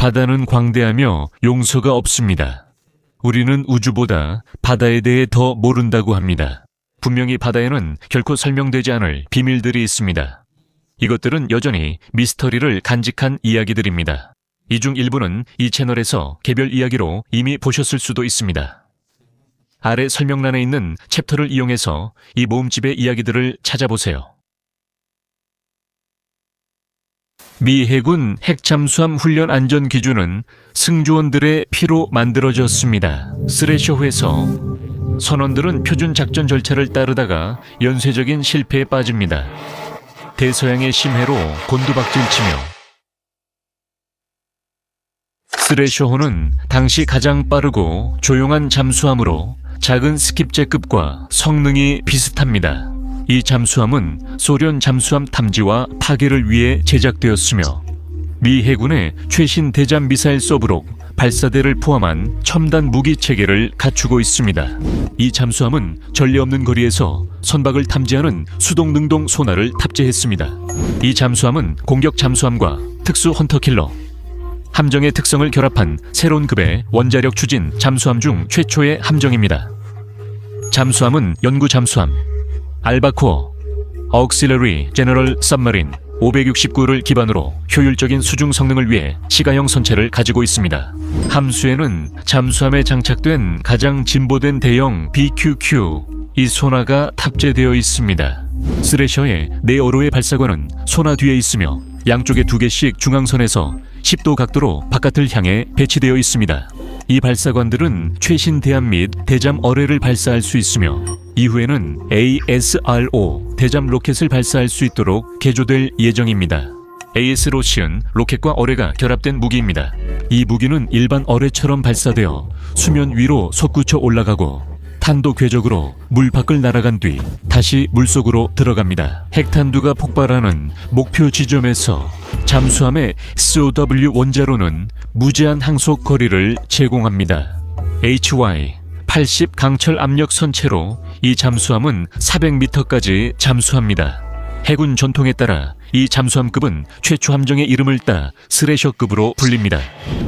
바다는 광대하며 용서가 없습니다. 우리는 우주보다 바다에 대해 더 모른다고 합니다. 분명히 바다에는 결코 설명되지 않을 비밀들이 있습니다. 이것들은 여전히 미스터리를 간직한 이야기들입니다. 이 중 일부는 이 채널에서 개별 이야기로 이미 보셨을 수도 있습니다. 아래 설명란에 있는 챕터를 이용해서 이 모음집의 이야기들을 찾아보세요. 미 해군 핵잠수함 훈련 안전 기준은 승조원들의 피로 만들어졌습니다. 스레셔호에서 선원들은 표준 작전 절차를 따르다가 연쇄적인 실패에 빠집니다. 대서양의 심해로 곤두박질치며 스레셔호는 당시 가장 빠르고 조용한 잠수함으로 작은 스킵제급과 성능이 비슷합니다. 이 잠수함은 소련 잠수함 탐지와 파괴를 위해 제작되었으며 미 해군의 최신 대잠 미사일 서브록 발사대를 포함한 첨단 무기 체계를 갖추고 있습니다. 이 잠수함은 전례 없는 거리에서 선박을 탐지하는 수동 능동 소나를 탑재했습니다. 이 잠수함은 공격 잠수함과 특수 헌터킬러, 함정의 특성을 결합한 새로운 급의 원자력 추진 잠수함 중 최초의 함정입니다. 잠수함은 연구 잠수함 알바코어 Auxiliary General Submarine 569를 기반으로 효율적인 수중 성능을 위해 시가형 선체를 가지고 있습니다. 함수에는 잠수함에 장착된 가장 진보된 대형 BQQ 이 소나가 탑재되어 있습니다. 스레셔의 네어로의 발사관은 소나 뒤에 있으며 양쪽에 2개씩 중앙선에서 10도 각도로 바깥을 향해 배치되어 있습니다. 이 발사관들은 최신 대함 및 대잠 어뢰를 발사할 수 있으며 이후에는 ASRO 대잠 로켓을 발사할 수 있도록 개조될 예정입니다. AS로시은 로켓과 어뢰가 결합된 무기입니다. 이 무기는 일반 어뢰처럼 발사되어 수면 위로 솟구쳐 올라가고 탄도 궤적으로 물 밖을 날아간 뒤 다시 물속으로 들어갑니다. 핵탄두가 폭발하는 목표 지점에서 잠수함의 SOW 원자로는 무제한 항속 거리를 제공합니다. HY 80 강철 압력 선체로 이 잠수함은 400m까지 잠수합니다. 해군 전통에 따라 이 잠수함급은 최초 함정의 이름을 따 스레셔급으로 불립니다.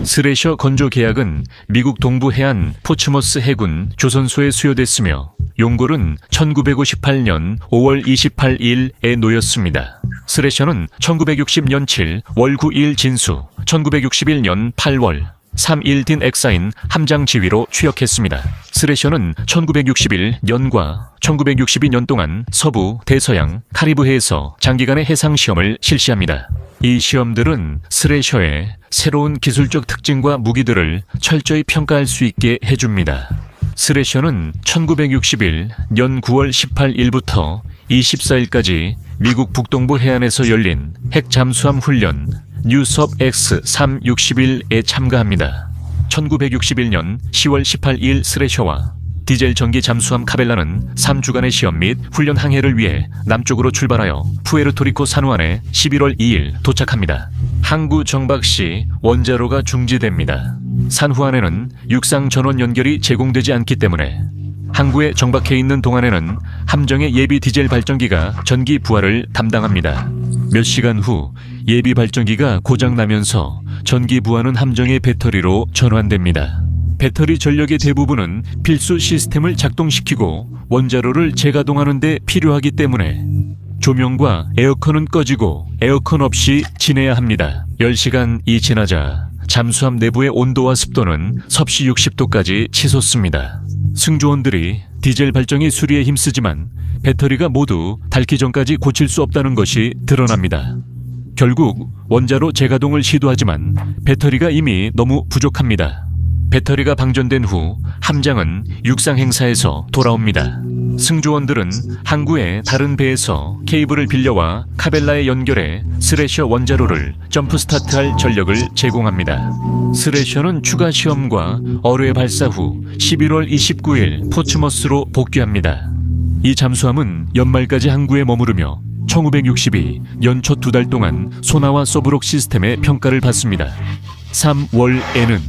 스레셔 건조 계약은 미국 동부 해안 포츠머스 해군 조선소에 수여됐으며 용골은 1958년 5월 28일에 놓였습니다. 스레셔는 1960년 7, 월 9일 진수, 1961년 8월 3일 딘 엑사인 함장 지휘로 취역했습니다. 스레셔는 1961년과 1962년 동안 서부, 대서양, 카리브해에서 장기간의 해상 시험을 실시합니다. 이 시험들은 스레셔의 새로운 기술적 특징과 무기들을 철저히 평가할 수 있게 해줍니다. 스레셔는 1961년 9월 18일부터 24일까지 미국 북동부 해안에서 열린 핵잠수함 훈련 뉴섭 X-361에 참가합니다. 1961년 10월 18일 스레셔와 디젤 전기 잠수함 카벨라는 3주간의 시험 및 훈련 항해를 위해 남쪽으로 출발하여 푸에르토리코 산호안에 11월 2일 도착합니다. 항구 정박 시 원자로가 중지됩니다. 산호안에는 육상 전원 연결이 제공되지 않기 때문에 항구에 정박해 있는 동안에는 함정의 예비 디젤 발전기가 전기 부하를 담당합니다. 몇 시간 후 예비 발전기가 고장나면서 전기 부하는 함정의 배터리로 전환됩니다. 배터리 전력의 대부분은 필수 시스템을 작동시키고 원자로를 재가동하는 데 필요하기 때문에 조명과 에어컨은 꺼지고 에어컨 없이 지내야 합니다. 10시간이 지나자 잠수함 내부의 온도와 습도는 섭씨 60도까지 치솟습니다. 승조원들이 디젤 발전기 수리에 힘쓰지만 배터리가 모두 닳기 전까지 고칠 수 없다는 것이 드러납니다. 결국 원자로 재가동을 시도하지만 배터리가 이미 너무 부족합니다. 배터리가 방전된 후 함장은 육상 행사에서 돌아옵니다. 승조원들은 항구의 다른 배에서 케이블을 빌려와 카벨라에 연결해 스레셔 원자로를 점프 스타트할 전력을 제공합니다. 스레셔는 추가 시험과 어뢰 발사 후 11월 29일 포츠머스로 복귀합니다. 이 잠수함은 연말까지 항구에 머무르며 1962 연초 2달 동안 소나와 서브록 시스템의 평가를 받습니다. 3월에는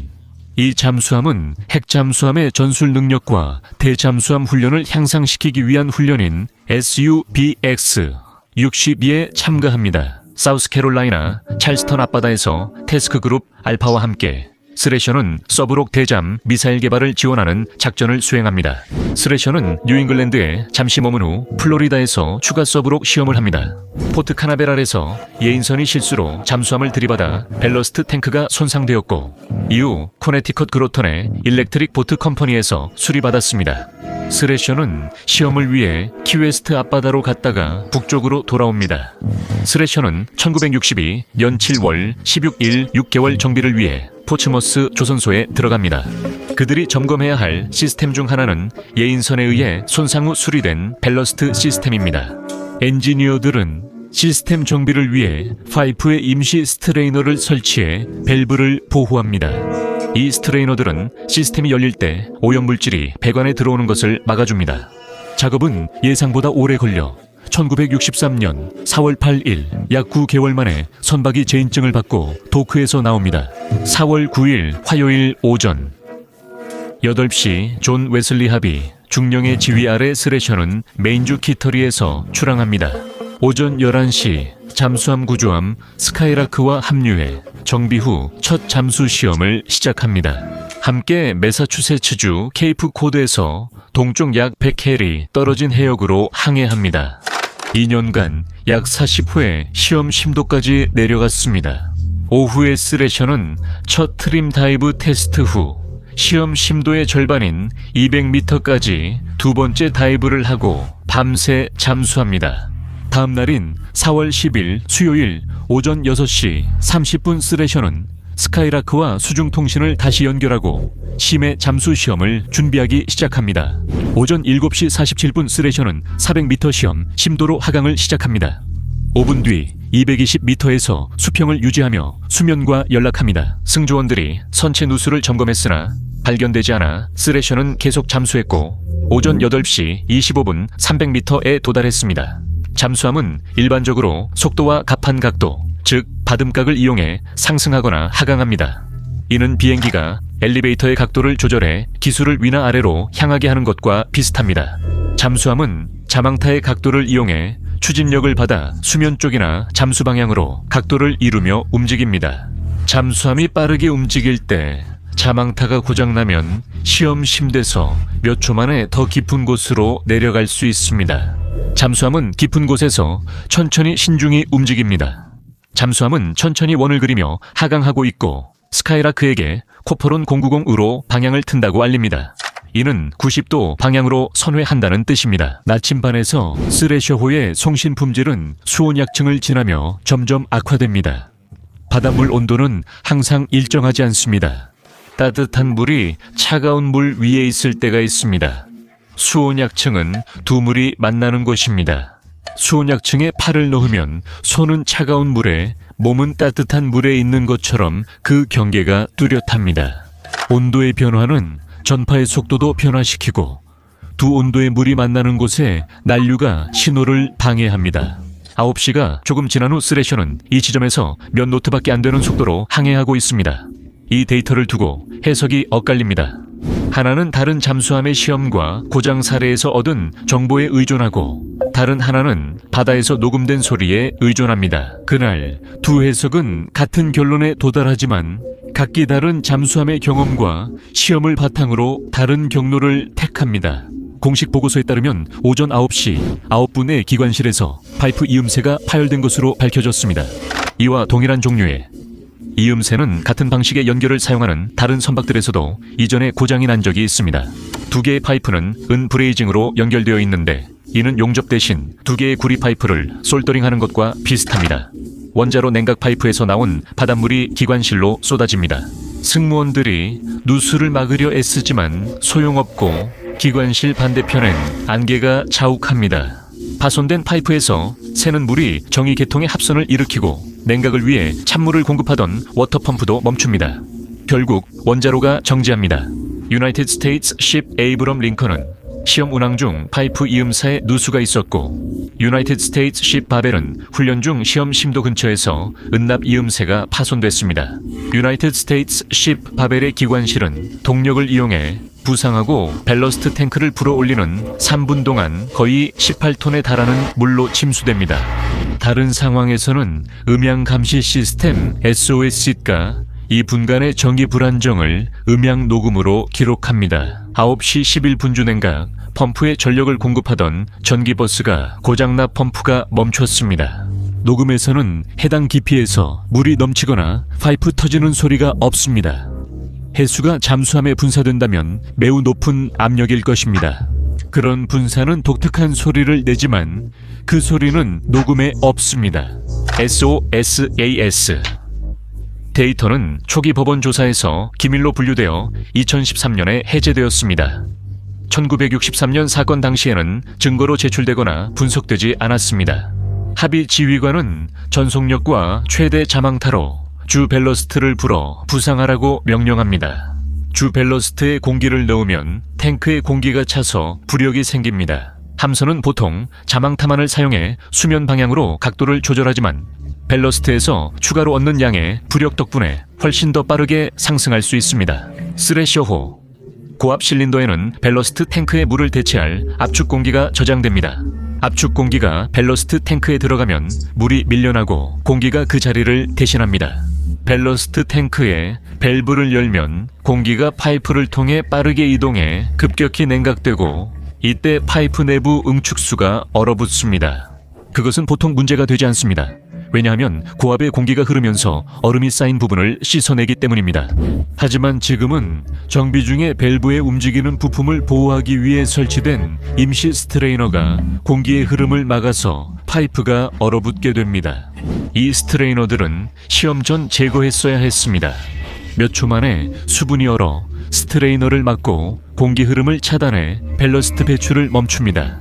이 잠수함은 핵잠수함의 전술 능력과 대잠수함 훈련을 향상시키기 위한 훈련인 SUBX-62에 참가합니다. 사우스캐롤라이나 찰스턴 앞바다에서 태스크 그룹 알파와 함께 스래셔는 서브록 대잠 미사일 개발을 지원하는 작전을 수행합니다. 스래셔는 뉴잉글랜드에 잠시 머문 후 플로리다에서 추가 서브록 시험을 합니다. 포트 카나베랄에서 예인선이 실수로 잠수함을 들이받아 벨러스트 탱크가 손상되었고, 이후 코네티컷 그로턴의 일렉트릭 보트 컴퍼니에서 수리받았습니다. 스래셔는 시험을 위해 키웨스트 앞바다로 갔다가 북쪽으로 돌아옵니다. 스래셔는 1962 년 7월 16일 6개월 정비를 위해 포츠머스 조선소에 들어갑니다. 그들이 점검해야 할 시스템 중 하나는 예인선에 의해 손상 후 수리된 밸러스트 시스템입니다. 엔지니어들은 시스템 정비를 위해 파이프에 임시 스트레이너를 설치해 밸브를 보호합니다. 이 스트레이너들은 시스템이 열릴 때 오염물질이 배관에 들어오는 것을 막아줍니다. 작업은 예상보다 오래 걸려 1963년 4월 8일 약 9개월 만에 선박이 재인증을 받고 도크에서 나옵니다. 4월 9일 화요일 오전 8시 존 웨슬리 합의 중령의 지휘 아래 스래셔는 메인주 키터리에서 출항합니다. 오전 11시 잠수함 구조함 스카이라크와 합류해 정비 후 첫 잠수 시험을 시작합니다. 함께 매사추세츠주 케이프 코드에서 동쪽 약 100캐리 떨어진 해역으로 항해합니다. 2년간 약 40회 시험 심도까지 내려갔습니다. 오후에 스래셔는 첫 트림 다이브 테스트 후 시험 심도의 절반인 200m까지 두 번째 다이브를 하고 밤새 잠수합니다. 다음 날인 4월 10일 수요일 오전 6시 30분 스래셔는 스카이라크와 수중통신을 다시 연결하고 심해 잠수 시험을 준비하기 시작합니다. 오전 7시 47분 스래셔는 400m 시험 심도로 하강을 시작합니다. 5분 뒤 220m에서 수평을 유지하며 수면과 연락합니다. 승조원들이 선체 누수를 점검했으나 발견되지 않아 스래셔는 계속 잠수했고 오전 8시 25분 300m에 도달했습니다. 잠수함은 일반적으로 속도와 갑판 각도, 즉 받음각을 이용해 상승하거나 하강합니다. 이는 비행기가 엘리베이터의 각도를 조절해 기술을 위나 아래로 향하게 하는 것과 비슷합니다. 잠수함은 자망타의 각도를 이용해 추진력을 받아 수면 쪽이나 잠수 방향으로 각도를 이루며 움직입니다. 잠수함이 빠르게 움직일 때 자망타가 고장나면 시험 심대에서 몇 초 만에 더 깊은 곳으로 내려갈 수 있습니다. 잠수함은 깊은 곳에서 천천히 신중히 움직입니다. 잠수함은 천천히 원을 그리며 하강하고 있고 스카이라크에게 코퍼론 090으로 방향을 튼다고 알립니다. 이는 90도 방향으로 선회한다는 뜻입니다. 나침반에서 스래셔호의 송신 품질은 수온약층을 지나며 점점 악화됩니다. 바닷물 온도는 항상 일정하지 않습니다. 따뜻한 물이 차가운 물 위에 있을 때가 있습니다. 수온약층은 두 물이 만나는 곳입니다. 수온약층에 팔을 넣으면 손은 차가운 물에, 몸은 따뜻한 물에 있는 것처럼 그 경계가 뚜렷합니다. 온도의 변화는 전파의 속도도 변화시키고 두 온도의 물이 만나는 곳에 난류가 신호를 방해합니다. 9시가 조금 지난 후 스래셔는 이 지점에서 몇 노트밖에 안 되는 속도로 항해하고 있습니다. 이 데이터를 두고 해석이 엇갈립니다. 하나는 다른 잠수함의 시험과 고장 사례에서 얻은 정보에 의존하고 다른 하나는 바다에서 녹음된 소리에 의존합니다. 그날 두 해석은 같은 결론에 도달하지만 각기 다른 잠수함의 경험과 시험을 바탕으로 다른 경로를 택합니다. 공식 보고서에 따르면 오전 9시 9분에 기관실에서 파이프 이음새가 파열된 것으로 밝혀졌습니다. 이와 동일한 종류의 이음새는 같은 방식의 연결을 사용하는 다른 선박들에서도 이전에 고장이 난 적이 있습니다. 두 개의 파이프는 은 브레이징으로 연결되어 있는데 이는 용접 대신 두 개의 구리 파이프를 솔더링하는 것과 비슷합니다. 원자로 냉각 파이프에서 나온 바닷물이 기관실로 쏟아집니다. 승무원들이 누수를 막으려 애쓰지만 소용없고 기관실 반대편엔 안개가 자욱합니다. 파손된 파이프에서 새는 물이 정위 계통의 합선을 일으키고 냉각을 위해 찬물을 공급하던 워터펌프도 멈춥니다. 결국 원자로가 정지합니다. 유나이티드 스테이츠 십 에이브럼 링컨은 시험 운항 중 파이프 이음사에 누수가 있었고 유나이티드 스테이츠 십 바벨은 훈련 중 시험 심도 근처에서 은납 이음새가 파손됐습니다. 유나이티드 스테이츠 십 바벨의 기관실은 동력을 이용해 부상하고 밸러스트 탱크를 불어 올리는 3분 동안 거의 18톤에 달하는 물로 침수됩니다. 다른 상황에서는 음향 감시 시스템 SOS가 이 분간의 전기 불안정을 음향 녹음으로 기록합니다. 9시 11분 냉각 펌프에 전력을 공급하던 전기버스가 고장나 펌프가 멈췄습니다. 녹음에서는 해당 깊이에서 물이 넘치거나 파이프 터지는 소리가 없습니다. 해수가 잠수함에 분사된다면 매우 높은 압력일 것입니다. 그런 분사는 독특한 소리를 내지만 그 소리는 녹음에 없습니다. SOSAS 데이터는 초기 법원 조사에서 기밀로 분류되어 2013년에 해제되었습니다. 1963년 사건 당시에는 증거로 제출되거나 분석되지 않았습니다. 합의 지휘관은 전속력과 최대 자망타로 주 벨러스트를 불어 부상하라고 명령합니다. 주 벨러스트에 공기를 넣으면 탱크에 공기가 차서 부력이 생깁니다. 함선은 보통 자망타만을 사용해 수면 방향으로 각도를 조절하지만 벨러스트에서 추가로 얻는 양의 부력 덕분에 훨씬 더 빠르게 상승할 수 있습니다. 스레셔호 고압 실린더에는 벨러스트 탱크의 물을 대체할 압축 공기가 저장됩니다. 압축 공기가 벨러스트 탱크에 들어가면 물이 밀려나고 공기가 그 자리를 대신합니다. 벨러스트 탱크에 밸브를 열면 공기가 파이프를 통해 빠르게 이동해 급격히 냉각되고 이때 파이프 내부 응축수가 얼어붙습니다. 그것은 보통 문제가 되지 않습니다. 왜냐하면 고압의 공기가 흐르면서 얼음이 쌓인 부분을 씻어내기 때문입니다. 하지만 지금은 정비 중에 밸브에 움직이는 부품을 보호하기 위해 설치된 임시 스트레이너가 공기의 흐름을 막아서 파이프가 얼어붙게 됩니다. 이 스트레이너들은 시험 전 제거했어야 했습니다. 몇 초 만에 수분이 얼어 스트레이너를 막고 공기 흐름을 차단해 벨러스트 배출을 멈춥니다.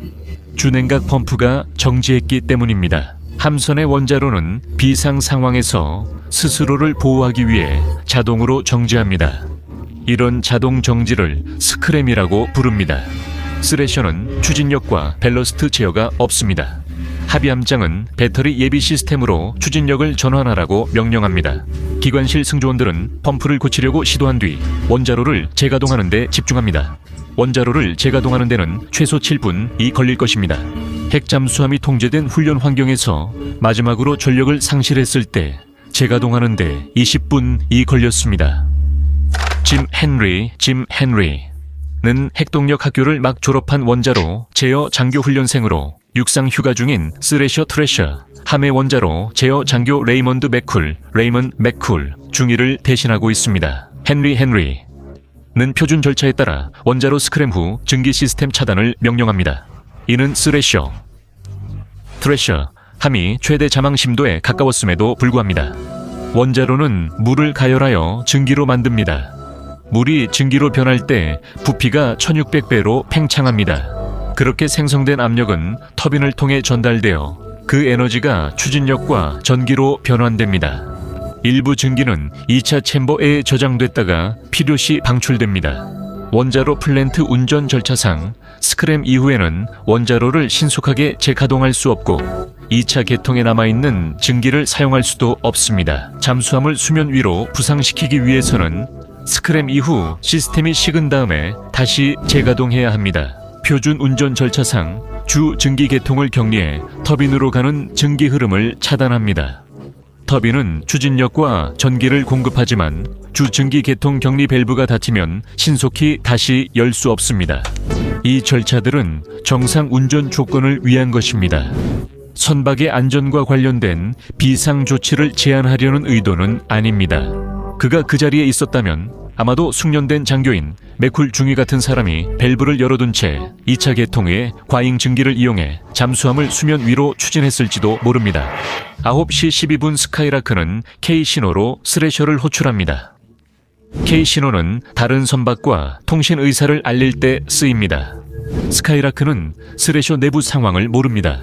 주냉각 펌프가 정지했기 때문입니다. 함선의 원자로는 비상 상황에서 스스로를 보호하기 위해 자동으로 정지합니다. 이런 자동 정지를 스크램이라고 부릅니다. 스레셔는 추진력과 벨러스트 제어가 없습니다. 합의함장은 배터리 예비 시스템으로 추진력을 전환하라고 명령합니다. 기관실 승조원들은 펌프를 고치려고 시도한 뒤 원자로를 재가동하는 데 집중합니다. 원자로를 재가동하는 데는 최소 7분이 걸릴 것입니다. 핵잠수함이 통제된 훈련 환경에서 마지막으로 전력을 상실했을 때 재가동하는 데 20분이 걸렸습니다. 짐 헨리는 핵동력 학교를 막 졸업한 원자로 제어 장교 훈련생으로 육상 휴가 중인 스레셔 트레셔, 함의 원자로 제어 장교 레이먼드 맥쿨 중위를 대신하고 있습니다. 헨리는 표준 절차에 따라 원자로 스크램 후 증기 시스템 차단을 명령합니다. 이는 스레셔, 트레셔, 함이 최대 자망 심도에 가까웠음에도 불구합니다. 원자로는 물을 가열하여 증기로 만듭니다. 물이 증기로 변할 때 부피가 1600배로 팽창합니다. 그렇게 생성된 압력은 터빈을 통해 전달되어 그 에너지가 추진력과 전기로 변환됩니다. 일부 증기는 2차 챔버에 저장됐다가 필요시 방출됩니다. 원자로 플랜트 운전 절차상 스크램 이후에는 원자로를 신속하게 재가동할 수 없고 2차 개통에 남아있는 증기를 사용할 수도 없습니다. 잠수함을 수면 위로 부상시키기 위해서는 스크램 이후 시스템이 식은 다음에 다시 재가동해야 합니다. 표준 운전 절차상 주 증기 개통을 격리해 터빈으로 가는 증기 흐름을 차단합니다. 터빈은 추진력과 전기를 공급하지만 주 증기 개통 격리 밸브가 닫히면 신속히 다시 열 수 없습니다. 이 절차들은 정상 운전 조건을 위한 것입니다. 선박의 안전과 관련된 비상 조치를 제한하려는 의도는 아닙니다. 그가 그 자리에 있었다면 아마도 숙련된 장교인 맥쿨 중위 같은 사람이 밸브를 열어둔 채 2차 개통 후에 과잉 증기를 이용해 잠수함을 수면 위로 추진했을지도 모릅니다. 9시 12분 스카이라크는 K신호로 스레셔를 호출합니다. K신호는 다른 선박과 통신 의사를 알릴 때 쓰입니다. 스카이라크는 스레셔 내부 상황을 모릅니다.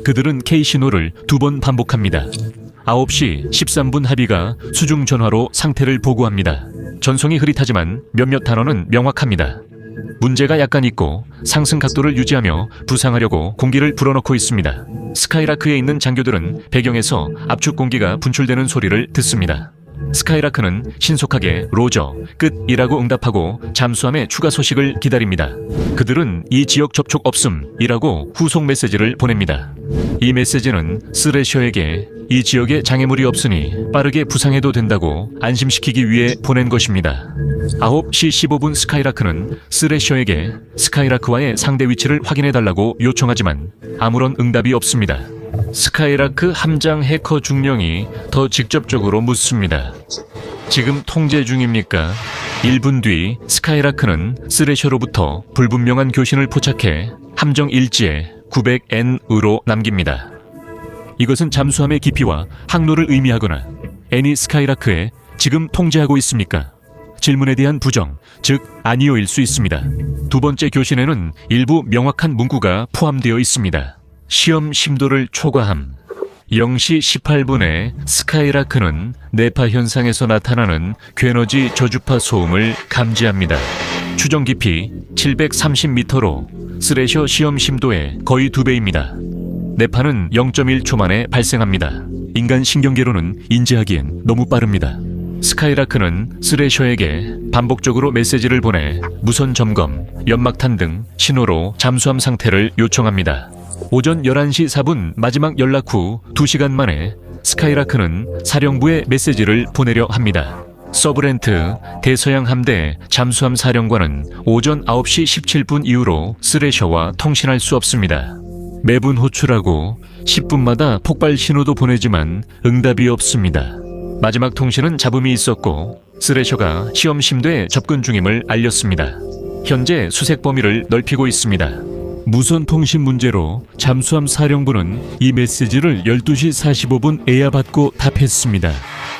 그들은 K신호를 2번 반복합니다. 9시 13분 합의가 수중 전화로 상태를 보고합니다. 전송이 흐릿하지만 몇몇 단어는 명확합니다. 문제가 약간 있고 상승 각도를 유지하며 부상하려고 공기를 불어넣고 있습니다. 스카이라크에 있는 장교들은 배경에서 압축 공기가 분출되는 소리를 듣습니다. 스카이라크는 신속하게 로저, 끝이라고 응답하고 잠수함의 추가 소식을 기다립니다. 그들은 이 지역 접촉 없음이라고 후속 메시지를 보냅니다. 이 메시지는 스레셔에게 이 지역에 장애물이 없으니 빠르게 부상해도 된다고 안심시키기 위해 보낸 것입니다. 9시 15분 스카이라크는 스레셔에게 스카이라크와의 상대 위치를 확인해달라고 요청하지만 아무런 응답이 없습니다. 스카이라크 함장 해커 중령이 더 직접적으로 묻습니다. 지금 통제 중입니까? 1분 뒤 스카이라크는 스레셔로부터 불분명한 교신을 포착해 함정 일지에 900N으로 남깁니다. 이것은 잠수함의 깊이와 항로를 의미하거나 N이 스카이라크에 지금 통제하고 있습니까? 질문에 대한 부정, 즉 아니요일 수 있습니다. 두 번째 교신에는 일부 명확한 문구가 포함되어 있습니다. 시험 심도를 초과함. 0시 18분에 스카이라크는 내파 현상에서 나타나는 괴너지 저주파 소음을 감지합니다. 추정 깊이 730m로 스레셔 시험 심도의 거의 2배입니다. 내파는 0.1초 만에 발생합니다. 인간 신경계로는 인지하기엔 너무 빠릅니다. 스카이라크는 스레셔에게 반복적으로 메시지를 보내 무선 점검, 연막탄 등 신호로 잠수함 상태를 요청합니다. 오전 11시 4분 마지막 연락 후 2시간 만에 스카이라크는 사령부에 메시지를 보내려 합니다. 서브렌트 대서양 함대 잠수함 사령관은 오전 9시 17분 이후로 스레셔와 통신할 수 없습니다. 매분 호출하고 10분마다 폭발 신호도 보내지만 응답이 없습니다. 마지막 통신은 잡음이 있었고 스레셔가 시험 심도에 접근 중임을 알렸습니다. 현재 수색 범위를 넓히고 있습니다. 무선 통신 문제로 잠수함 사령부는 이 메시지를 12시 45분 에야 받고 답했습니다.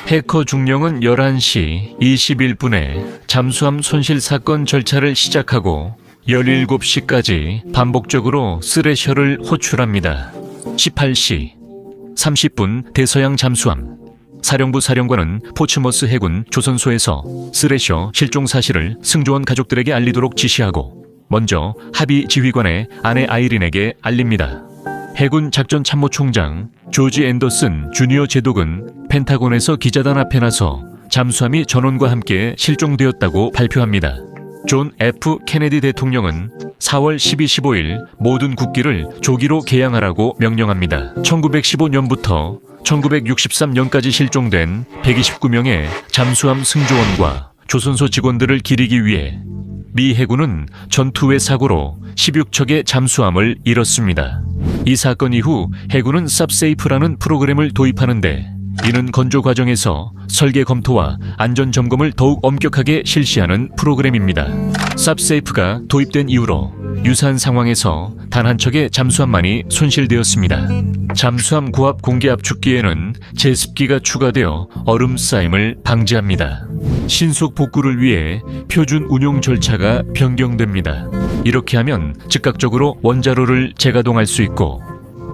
해커 중령은 11시 21분에 잠수함 손실 사건 절차를 시작하고 17시까지 반복적으로 스레셔를 호출합니다. 18시 30분 대서양 잠수함 사령부 사령관은 포츠머스 해군 조선소에서 스레셔 실종 사실을 승조원 가족들에게 알리도록 지시하고 먼저 합의 지휘관의 아내 아이린에게 알립니다. 해군 작전참모총장 조지 앤더슨 주니어 제독은 펜타곤에서 기자단 앞에 나서 잠수함이 전원과 함께 실종되었다고 발표합니다. 존 F. 케네디 대통령은 4월 12, 15일 모든 국기를 조기로 개양하라고 명령합니다. 1915년부터 1963년까지 실종된 129명의 잠수함 승조원과 조선소 직원들을 기리기 위해 미 해군은 전투의 사고로 16척의 잠수함을 잃었습니다. 이 사건 이후 해군은 쌉세이프라는 프로그램을 도입하는데 이는 건조 과정에서 설계 검토와 안전 점검을 더욱 엄격하게 실시하는 프로그램입니다. 쌉세이프가 도입된 이후로 유사한 상황에서 단 한 척의 잠수함만이 손실되었습니다. 잠수함 고압 공기 압축기에는 제습기가 추가되어 얼음 쌓임을 방지합니다. 신속 복구를 위해 표준 운용 절차가 변경됩니다. 이렇게 하면 즉각적으로 원자로를 재가동할 수 있고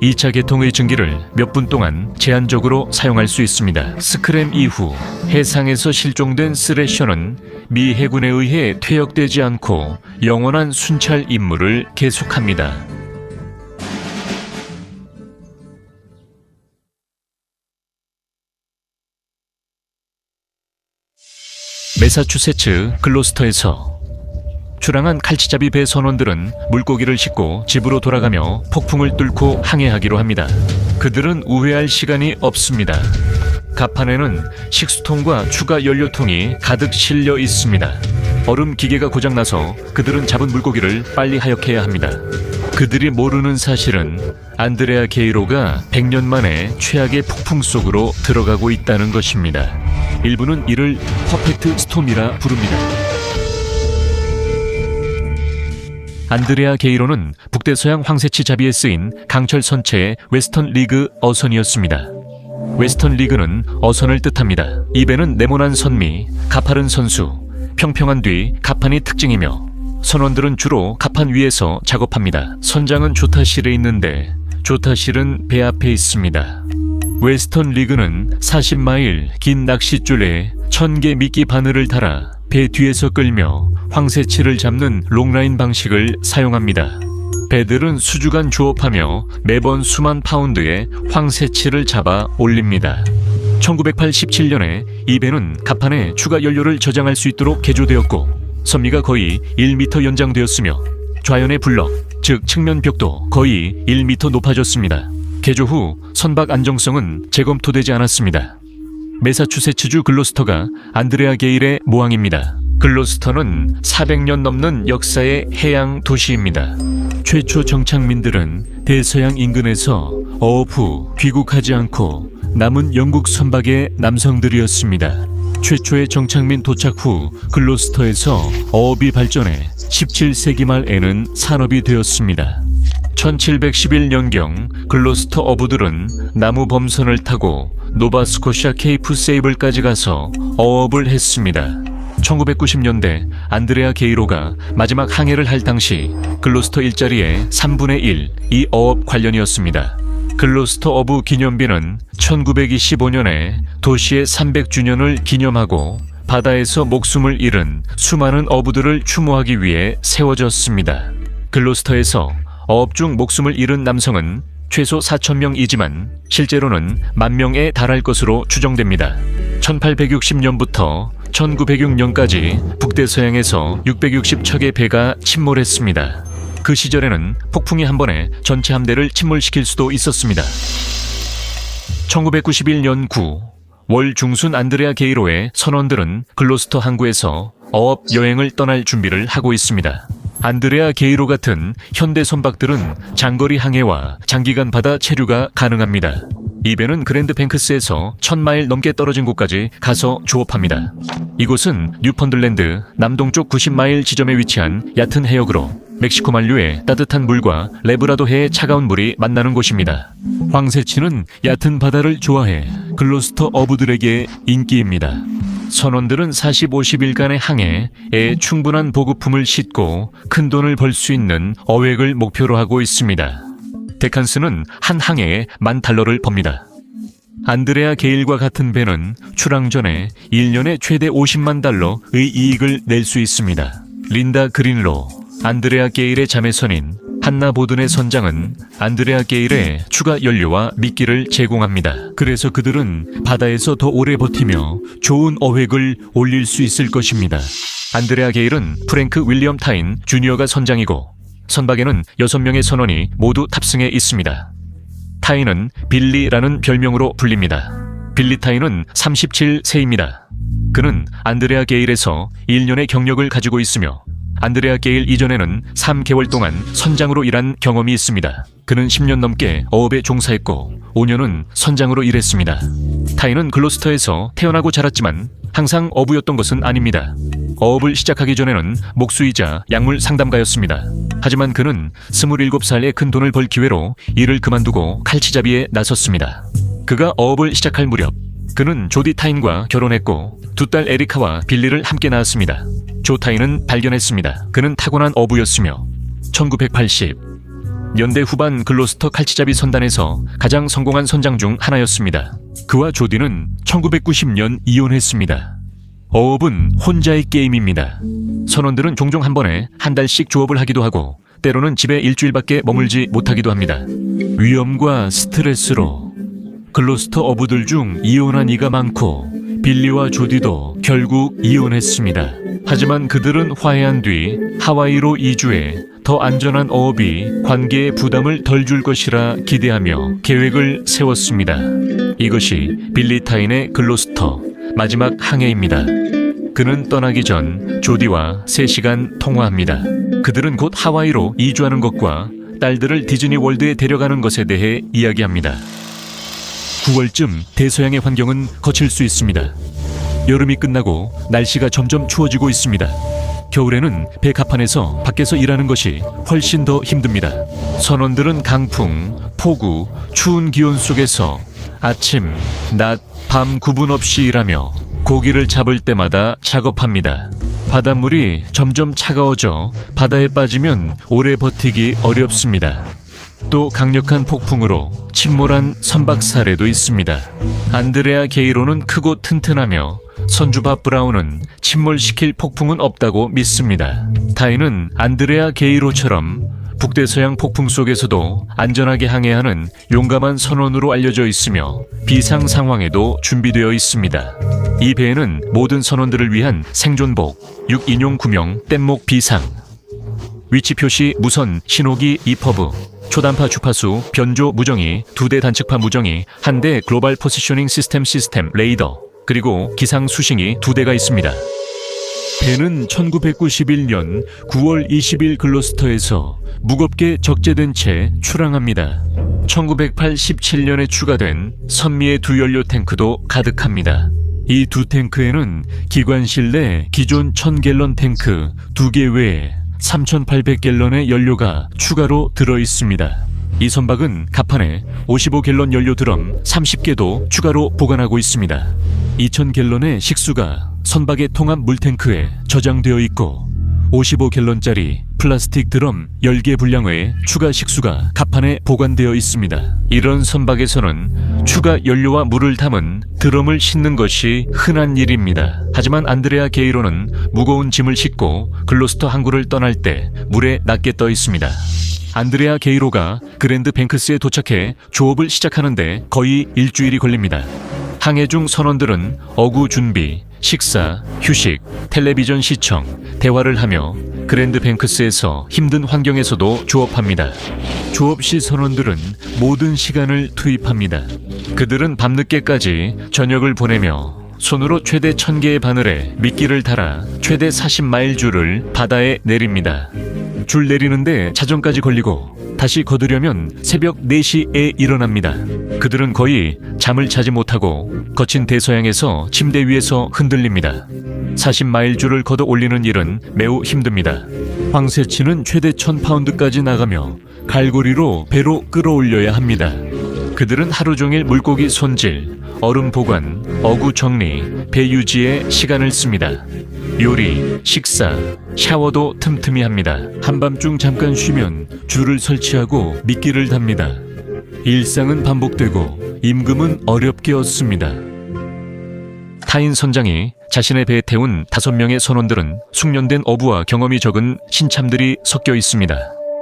2차 개통의 증기를 몇 분 동안 제한적으로 사용할 수 있습니다. 스크램 이후 해상에서 실종된 스레셔는 미 해군에 의해 퇴역되지 않고 영원한 순찰 임무를 계속합니다. 매사추세츠 글로스터에서 출항한 칼치잡이 배 선원들은 물고기를 싣고 집으로 돌아가며 폭풍을 뚫고 항해하기로 합니다. 그들은 우회할 시간이 없습니다. 갑판에는 식수통과 추가 연료통이 가득 실려 있습니다. 얼음 기계가 고장나서 그들은 잡은 물고기를 빨리 하역해야 합니다. 그들이 모르는 사실은 안드레아 게이로가 100년 만에 최악의 폭풍 속으로 들어가고 있다는 것입니다. 일부는 이를 퍼펙트 스톰이라 부릅니다. 안드레아 게이로는 북대서양 황새치 잡이에 쓰인 강철 선체의 웨스턴 리그 어선이었습니다. 웨스턴 리그는 어선을 뜻합니다. 이 배는 네모난 선미, 가파른 선수, 평평한 뒤 갑판이 특징이며 선원들은 주로 갑판 위에서 작업합니다. 선장은 조타실에 있는데 조타실은 배 앞에 있습니다. 웨스턴 리그는 40마일 긴 낚싯줄에 1000개 미끼 바늘을 달아 배 뒤에서 끌며 황새치를 잡는 롱라인 방식을 사용합니다. 배들은 수주간 조업하며 매번 수만 파운드의 황새치를 잡아 올립니다. 1987년에 이 배는 갑판에 추가 연료를 저장할 수 있도록 개조되었고 선미가 거의 1m 연장되었으며 좌연의 블럭, 즉 측면벽도 거의 1m 높아졌습니다. 개조 후 선박 안정성은 재검토되지 않았습니다. 매사추세츠주 글로스터가 안드레아 게일의 모항입니다. 글로스터는 400년 넘는 역사의 해양 도시입니다. 최초 정착민들은 대서양 인근에서 어업 후 귀국하지 않고 남은 영국 선박의 남성들이었습니다. 최초의 정착민 도착 후 글로스터에서 어업이 발전해 17세기 말에는 산업이 되었습니다. 1711년경 글로스터 어부들은 나무 범선을 타고 노바스코샤 케이프 세이블까지 가서 어업을 했습니다. 1990년대 안드레아 게이로가 마지막 항해를 할 당시 글로스터 일자리의 3분의 1, 이 어업 관련이었습니다. 글로스터 어부 기념비는 1925년에 도시의 300주년을 기념하고 바다에서 목숨을 잃은 수많은 어부들을 추모하기 위해 세워졌습니다. 글로스터에서 어업 중 목숨을 잃은 남성은 최소 4,000명이지만 실제로는 10,000명에 달할 것으로 추정됩니다. 1860년부터 1906년까지 북대서양에서 660척의 배가 침몰했습니다. 그 시절에는 폭풍이 한 번에 전체 함대를 침몰시킬 수도 있었습니다. 1991년 9, 월 중순 안드레아 게이로의 선원들은 글로스터 항구에서 어업 여행을 떠날 준비를 하고 있습니다. 안드레아 게이로 같은 현대 선박들은 장거리 항해와 장기간 바다 체류가 가능합니다. 이 배는 그랜드 뱅크스에서 1000마일 넘게 떨어진 곳까지 가서 조업합니다. 이곳은 뉴펀들랜드 남동쪽 90마일 지점에 위치한 얕은 해역으로 멕시코 만류의 따뜻한 물과 레브라도해의 차가운 물이 만나는 곳입니다. 황새치는 얕은 바다를 좋아해 글로스터 어부들에게 인기입니다. 선원들은 40-50일간의 항해에 충분한 보급품을 싣고 큰 돈을 벌 수 있는 어획을 목표로 하고 있습니다. 데칸스는 한 항해에 $10,000를 법니다. 안드레아 게일과 같은 배는 출항 전에 1년에 최대 $500,000의 이익을 낼 수 있습니다. 린다 그린로, 안드레아 게일의 자매선인 한나 보든의 선장은 안드레아 게일의 추가 연료와 미끼를 제공합니다. 그래서 그들은 바다에서 더 오래 버티며 좋은 어획을 올릴 수 있을 것입니다. 안드레아 게일은 프랭크 윌리엄 타인 주니어가 선장이고 선박에는 6명의 선원이 모두 탑승해 있습니다. 타인은 빌리라는 별명으로 불립니다. 빌리 타인은 37세입니다. 그는 안드레아 게일에서 1년의 경력을 가지고 있으며 안드레아 게일 이전에는 3개월 동안 선장으로 일한 경험이 있습니다. 그는 10년 넘게 어업에 종사했고 5년은 선장으로 일했습니다. 타인은 글로스터에서 태어나고 자랐지만 항상 어부였던 것은 아닙니다. 어업을 시작하기 전에는 목수이자 약물 상담가였습니다. 하지만 그는 27살에 큰 돈을 벌 기회로 일을 그만두고 칼치잡이에 나섰습니다. 그가 어업을 시작할 무렵 그는 조디 타인과 결혼했고 두 딸 에리카와 빌리를 함께 낳았습니다. 조 타인은 발견했습니다. 그는 타고난 어부였으며 1980년대 후반 글로스터 칼치잡이 선단에서 가장 성공한 선장 중 하나였습니다. 그와 조디는 1990년 이혼했습니다. 어업은 혼자의 게임입니다. 선원들은 종종 한 번에 한 달씩 조업을 하기도 하고 때로는 집에 일주일밖에 머물지 못하기도 합니다. 위험과 스트레스로 글로스터 어부들 중 이혼한 이가 많고 빌리와 조디도 결국 이혼했습니다. 하지만 그들은 화해한 뒤 하와이로 이주해 더 안전한 어업이 관계에 부담을 덜 줄 것이라 기대하며 계획을 세웠습니다. 이것이 빌리 타인의 글로스터 마지막 항해입니다. 그는 떠나기 전 조디와 3시간 통화합니다. 그들은 곧 하와이로 이주하는 것과 딸들을 디즈니 월드에 데려가는 것에 대해 이야기합니다. 9월쯤 대서양의 환경은 거칠 수 있습니다. 여름이 끝나고 날씨가 점점 추워지고 있습니다. 겨울에는 배 갑판에서 밖에서 일하는 것이 훨씬 더 힘듭니다. 선원들은 강풍, 폭우, 추운 기온 속에서 아침, 낮, 밤 구분 없이 일하며 고기를 잡을 때마다 작업합니다. 바닷물이 점점 차가워져 바다에 빠지면 오래 버티기 어렵습니다. 또 강력한 폭풍으로 침몰한 선박 사례도 있습니다. 안드레아 게이로는 크고 튼튼하며 선주바 브라운은 침몰시킬 폭풍은 없다고 믿습니다. 타인은 안드레아 게이로처럼 북대서양 폭풍 속에서도 안전하게 항해하는 용감한 선원으로 알려져 있으며 비상 상황에도 준비되어 있습니다. 이 배에는 모든 선원들을 위한 생존복, 6인용 구명 뗏목 비상, 위치 표시 무선 신호기 EPOV, 초단파 주파수 변조 무정이, 2대 단측파 무정이, 1대 글로벌 포지셔닝 시스템 레이더, 그리고 기상 수신기 2대가 있습니다. 배는 1991년 9월 20일 글로스터에서 무겁게 적재된 채 출항합니다. 1987년에 추가된 선미의 두 연료 탱크도 가득합니다. 이 두 탱크에는 기관실 내 기존 1000갤런 탱크 2개 외에 3800갤런의 연료가 추가로 들어있습니다. 이 선박은 갑판에 55갤런 연료 드럼 30개도 추가로 보관하고 있습니다. 2000갤런의 식수가 선박의 통합 물탱크에 저장되어 있고 55갤런짜리 플라스틱 드럼 10개 분량의 추가 식수가 갑판에 보관되어 있습니다. 이런 선박에서는 추가 연료와 물을 담은 드럼을 싣는 것이 흔한 일입니다. 하지만 안드레아 게이로는 무거운 짐을 싣고 글로스터 항구를 떠날 때 물에 낮게 떠 있습니다. 안드레아 게이로가 그랜드 뱅크스에 도착해 조업을 시작하는데 거의 일주일이 걸립니다. 항해 중 선원들은 어구 준비, 식사, 휴식, 텔레비전 시청, 대화를 하며 그랜드 뱅크스에서 힘든 환경에서도 조업합니다. 조업 시 선원들은 모든 시간을 투입합니다. 그들은 밤늦게까지 저녁을 보내며 손으로 최대 1000개의 바늘에 미끼를 달아 최대 40마일 줄을 바다에 내립니다. 줄 내리는데 자정까지 걸리고 다시 거두려면 새벽 4시에 일어납니다. 그들은 거의 잠을 자지 못하고 거친 대서양에서 침대 위에서 흔들립니다. 40마일 줄을 걷어 올리는 일은 매우 힘듭니다. 황새치는 최대 1000파운드까지 나가며 갈고리로 배로 끌어올려야 합니다. 그들은 하루 종일 물고기 손질, 얼음 보관, 어구 정리, 배 유지에 시간을 씁니다. 요리, 식사, 샤워도 틈틈이 합니다. 한밤중 잠깐 쉬면 줄을 설치하고 미끼를 답니다. 일상은 반복되고 임금은 어렵게 얻습니다. 타인 선장이 자신의 배에 태운 5명의 선원들은 숙련된 어부와 경험이 적은 신참들이 섞여 있습니다.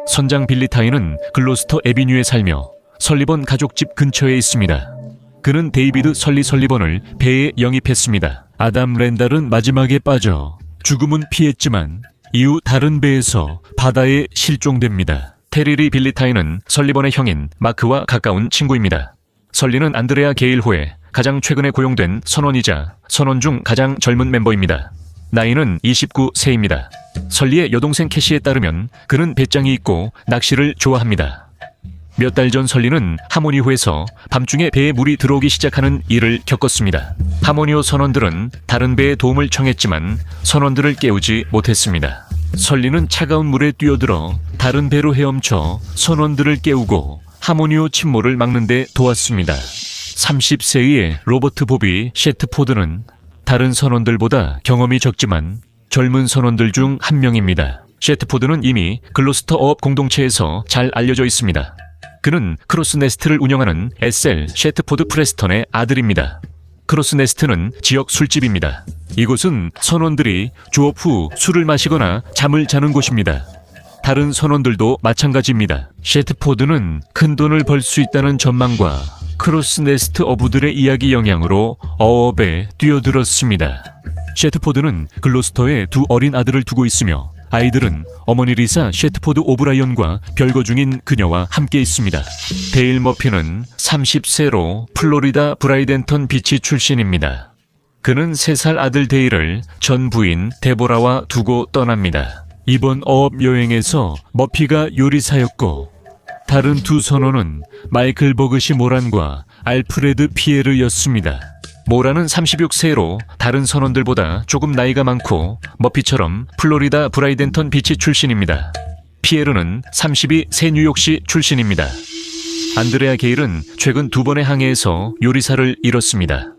선장 빌리 타인은 글로스터 애비뉴에 살며 설리번 가족집 근처에 있습니다. 그는 데이비드 설리번을 배에 영입했습니다. 아담 랜달은 마지막에 빠져 죽음은 피했지만 이후 다른 배에서 바다에 실종됩니다. 테리리 빌리타인은 설리번의 형인 마크와 가까운 친구입니다. 설리는 안드레아 게일호에 가장 최근에 고용된 선원이자 선원 중 가장 젊은 멤버입니다. 나이는 29세입니다. 설리의 여동생 캐시에 따르면 그는 배짱이 있고 낚시를 좋아합니다. 몇 달 전 설리는 하모니호에서 밤중에 배에 물이 들어오기 시작하는 일을 겪었습니다. 하모니호 선원들은 다른 배에 도움을 청했지만 선원들을 깨우지 못했습니다. 설리는 차가운 물에 뛰어들어 다른 배로 헤엄쳐 선원들을 깨우고 하모니호 침몰을 막는 데 도왔습니다. 30세의 로버트 보비 셰트포드는 다른 선원들보다 경험이 적지만 젊은 선원들 중 한 명입니다. 셰트포드는 이미 글로스터 어업 공동체에서 잘 알려져 있습니다. 그는 크로스네스트를 운영하는 SL 셰트포드 프레스턴의 아들입니다. 크로스네스트는 지역 술집입니다. 이곳은 선원들이 조업 후 술을 마시거나 잠을 자는 곳입니다. 다른 선원들도 마찬가지입니다. 셰트포드는 큰 돈을 벌 수 있다는 전망과 크로스네스트 어부들의 이야기 영향으로 어업에 뛰어들었습니다. 셰트포드는 글로스터에 2 어린 아들을 두고 있으며 아이들은 어머니 리사 셰트포드 오브라이언과 별거 중인 그녀와 함께 있습니다. 데일 머피는 30세로 플로리다 브라이덴턴 비치 출신입니다. 그는 3살 아들 데일을 전 부인 데보라와 두고 떠납니다. 이번 어업 여행에서 머피가 요리사였고 다른 2 선원은 마이클 버그시 모란과 알프레드 피에르였습니다. 모라는 36세로 다른 선원들보다 조금 나이가 많고 머피처럼 플로리다 브라이덴턴 비치 출신입니다. 피에르는 32 새 뉴욕시 출신입니다. 안드레아 게일은 최근 2번의 항해에서 요리사를 잃었습니다.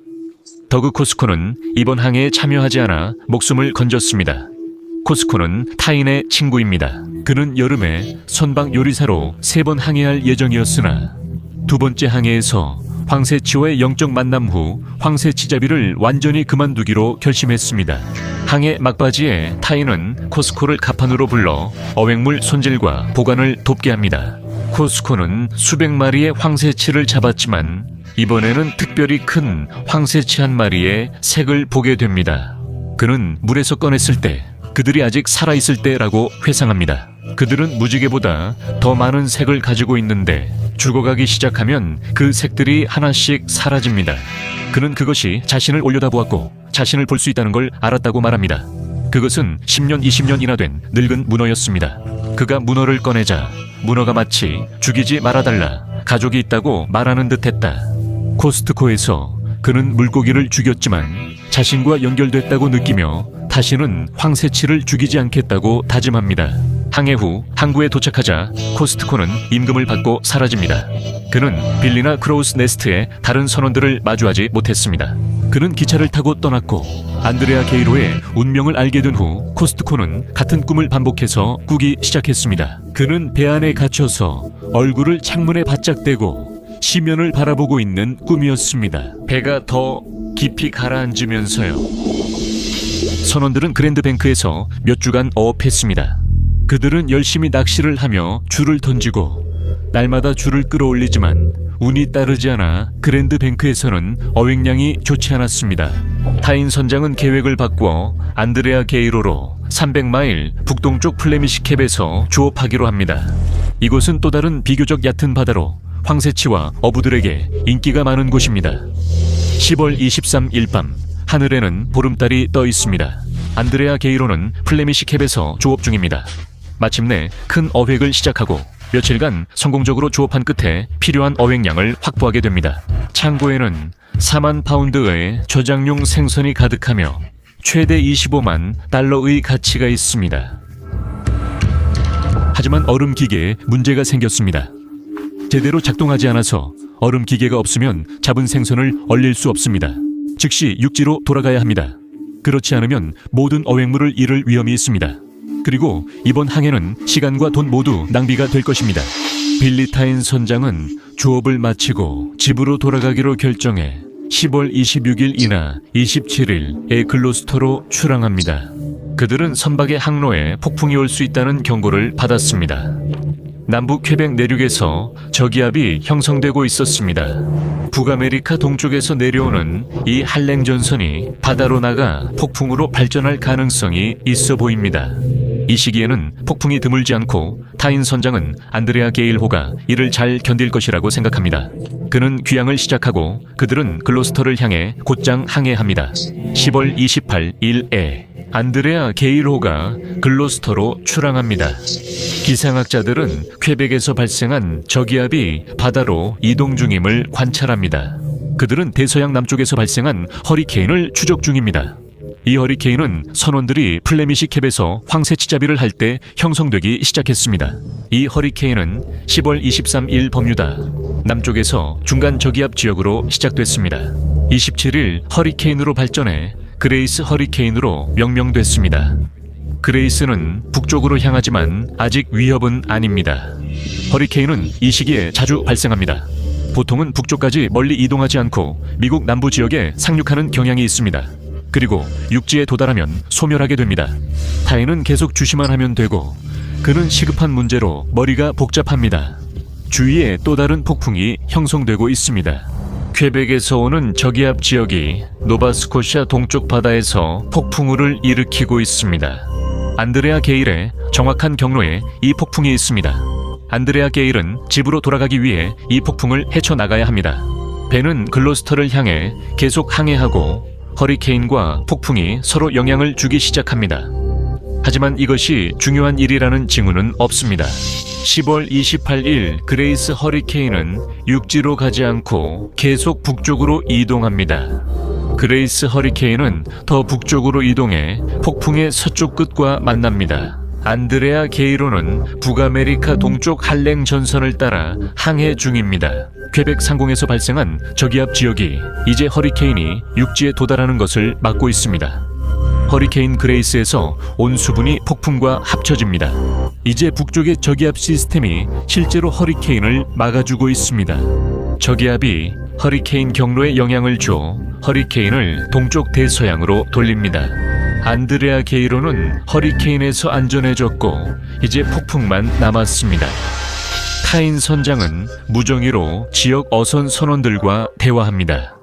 더그 코스코는 이번 항해에 참여하지 않아 목숨을 건졌습니다. 코스코는 타인의 친구입니다. 그는 여름에 선박 요리사로 3번 항해할 예정이었으나 2번째 항해에서 황새치와의 영적 만남 후 황새치잡이를 완전히 그만두기로 결심했습니다. 항해 막바지에 타인은 코스코를 갑판으로 불러 어획물 손질과 보관을 돕게 합니다. 코스코는 수백 마리의 황새치를 잡았지만 이번에는 특별히 큰 황새치 한 마리의 색을 보게 됩니다. 그는 물에서 꺼냈을 때 그들이 아직 살아있을 때라고 회상합니다. 그들은 무지개보다 더 많은 색을 가지고 있는데 죽어가기 시작하면 그 색들이 하나씩 사라집니다. 그는 그것이 자신을 올려다보았고 자신을 볼 수 있다는 걸 알았다고 말합니다. 그것은 10년, 20년이나 된 늙은 문어였습니다. 그가 문어를 꺼내자 문어가 마치 죽이지 말아달라, 가족이 있다고 말하는 듯 했다. 코스트코에서 그는 물고기를 죽였지만 자신과 연결됐다고 느끼며 다시는 황새치를 죽이지 않겠다고 다짐합니다. 항해 후 항구에 도착하자 코스트코는 임금을 받고 사라집니다. 그는 빌리나 크로우스 네스트의 다른 선원들을 마주하지 못했습니다. 그는 기차를 타고 떠났고 안드레아 게이로의 운명을 알게 된 후 코스트코는 같은 꿈을 반복해서 꾸기 시작했습니다. 그는 배 안에 갇혀서 얼굴을 창문에 바짝 대고 시면을 바라보고 있는 꿈이었습니다. 배가 더 깊이 가라앉으면서요. 선원들은 그랜드뱅크에서 몇 주간 어업했습니다. 그들은 열심히 낚시를 하며 줄을 던지고 날마다 줄을 끌어올리지만 운이 따르지 않아 그랜드뱅크에서는 어획량이 좋지 않았습니다. 타인 선장은 계획을 바꾸어 안드레아 게이로로 300마일 북동쪽 플레미시 캡에서 조업하기로 합니다. 이곳은 또 다른 비교적 얕은 바다로 황새치와 어부들에게 인기가 많은 곳입니다. 10월 23일 밤 하늘에는 보름달이 떠 있습니다. 안드레아 게이로는 플레미시 캡에서 조업 중입니다. 마침내 큰 어획을 시작하고 며칠간 성공적으로 조업한 끝에 필요한 어획량을 확보하게 됩니다. 창고에는 4만 파운드의 저장용 생선이 가득하며 최대 25만 달러의 가치가 있습니다. 하지만 얼음 기계에 문제가 생겼습니다. 제대로 작동하지 않아서 얼음 기계가 없으면 잡은 생선을 얼릴 수 없습니다. 즉시 육지로 돌아가야 합니다. 그렇지 않으면 모든 어획물을 잃을 위험이 있습니다. 그리고 이번 항해는 시간과 돈 모두 낭비가 될 것입니다. 빌리 타인 선장은 조업을 마치고 집으로 돌아가기로 결정해 10월 26일이나 27일에 글로스터로 출항합니다. 그들은 선박의 항로에 폭풍이 올 수 있다는 경고를 받았습니다. 남부 퀘벡 내륙에서 저기압이 형성되고 있었습니다. 북아메리카 동쪽에서 내려오는 이 한랭 전선이 바다로 나가 폭풍으로 발전할 가능성이 있어 보입니다. 이 시기에는 폭풍이 드물지 않고 타인 선장은 안드레아 게일호가 이를 잘 견딜 것이라고 생각합니다. 그는 귀향을 시작하고 그들은 글로스터를 향해 곧장 항해합니다. 10월 28일에 안드레아 게일호가 글로스터로 출항합니다. 기상학자들은 퀘벡에서 발생한 저기압이 바다로 이동 중임을 관찰합니다. 그들은 대서양 남쪽에서 발생한 허리케인을 추적 중입니다. 이 허리케인은 선원들이 플레미시 캡에서 황새치잡이를 할 때 형성되기 시작했습니다. 이 허리케인은 10월 23일 버뮤다 남쪽에서 중간 저기압 지역으로 시작됐습니다. 27일 허리케인으로 발전해 그레이스 허리케인으로 명명됐습니다. 그레이스는 북쪽으로 향하지만 아직 위협은 아닙니다. 허리케인은 이 시기에 자주 발생합니다. 보통은 북쪽까지 멀리 이동하지 않고 미국 남부 지역에 상륙하는 경향이 있습니다. 그리고 육지에 도달하면 소멸하게 됩니다. 타인은 계속 주시만 하면 되고 그는 시급한 문제로 머리가 복잡합니다. 주위에 또 다른 폭풍이 형성되고 있습니다. 퀘벡에서 오는 저기압 지역이 노바스코샤 동쪽 바다에서 폭풍우를 일으키고 있습니다. 안드레아 게일의 정확한 경로에 이 폭풍이 있습니다. 안드레아 게일은 집으로 돌아가기 위해 이 폭풍을 헤쳐나가야 합니다. 배는 글로스터를 향해 계속 항해하고 허리케인과 폭풍이 서로 영향을 주기 시작합니다. 하지만 이것이 중요한 일이라는 징후는 없습니다. 10월 28일 그레이스 허리케인은 육지로 가지 않고 계속 북쪽으로 이동합니다. 그레이스 허리케인은 더 북쪽으로 이동해 폭풍의 서쪽 끝과 만납니다. 안드레아 게이로는 북아메리카 동쪽 한랭 전선을 따라 항해 중입니다. 퀘벡 상공에서 발생한 저기압 지역이 이제 허리케인이 육지에 도달하는 것을 막고 있습니다. 허리케인 그레이스에서 온 수분이 폭풍과 합쳐집니다. 이제 북쪽의 저기압 시스템이 실제로 허리케인을 막아주고 있습니다. 저기압이 허리케인 경로에 영향을 줘 허리케인을 동쪽 대서양으로 돌립니다. 안드레아 게이로는 허리케인에서 안전해졌고 이제 폭풍만 남았습니다. 타인 선장은 무정의로 지역 어선 선원들과 대화합니다.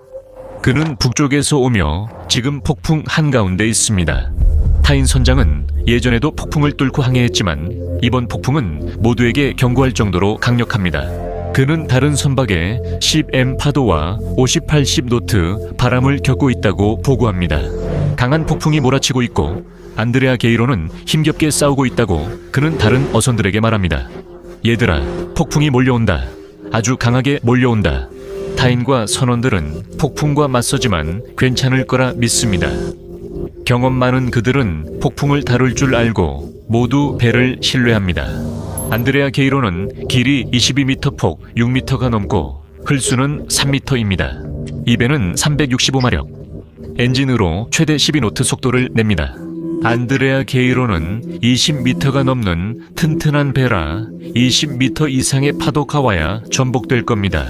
그는 북쪽에서 오며 지금 폭풍 한가운데 있습니다. 타인 선장은 예전에도 폭풍을 뚫고 항해했지만 이번 폭풍은 모두에게 경고할 정도로 강력합니다. 그는 다른 선박에 10M 파도와 50-80노트 바람을 겪고 있다고 보고합니다. 강한 폭풍이 몰아치고 있고 안드레아 게이로는 힘겹게 싸우고 있다고 그는 다른 어선들에게 말합니다. 얘들아, 폭풍이 몰려온다. 아주 강하게 몰려온다. 타인과 선원들은 폭풍과 맞서지만 괜찮을 거라 믿습니다. 경험 많은 그들은 폭풍을 다룰 줄 알고 모두 배를 신뢰합니다. 안드레아 게이로는 길이 22m, 폭 6m가 넘고 흘수는 3m입니다. 이 배는 365마력, 엔진으로 최대 12노트 속도를 냅니다. 안드레아 게이로는 20m가 넘는 튼튼한 배라 20m 이상의 파도가 와야 전복될 겁니다.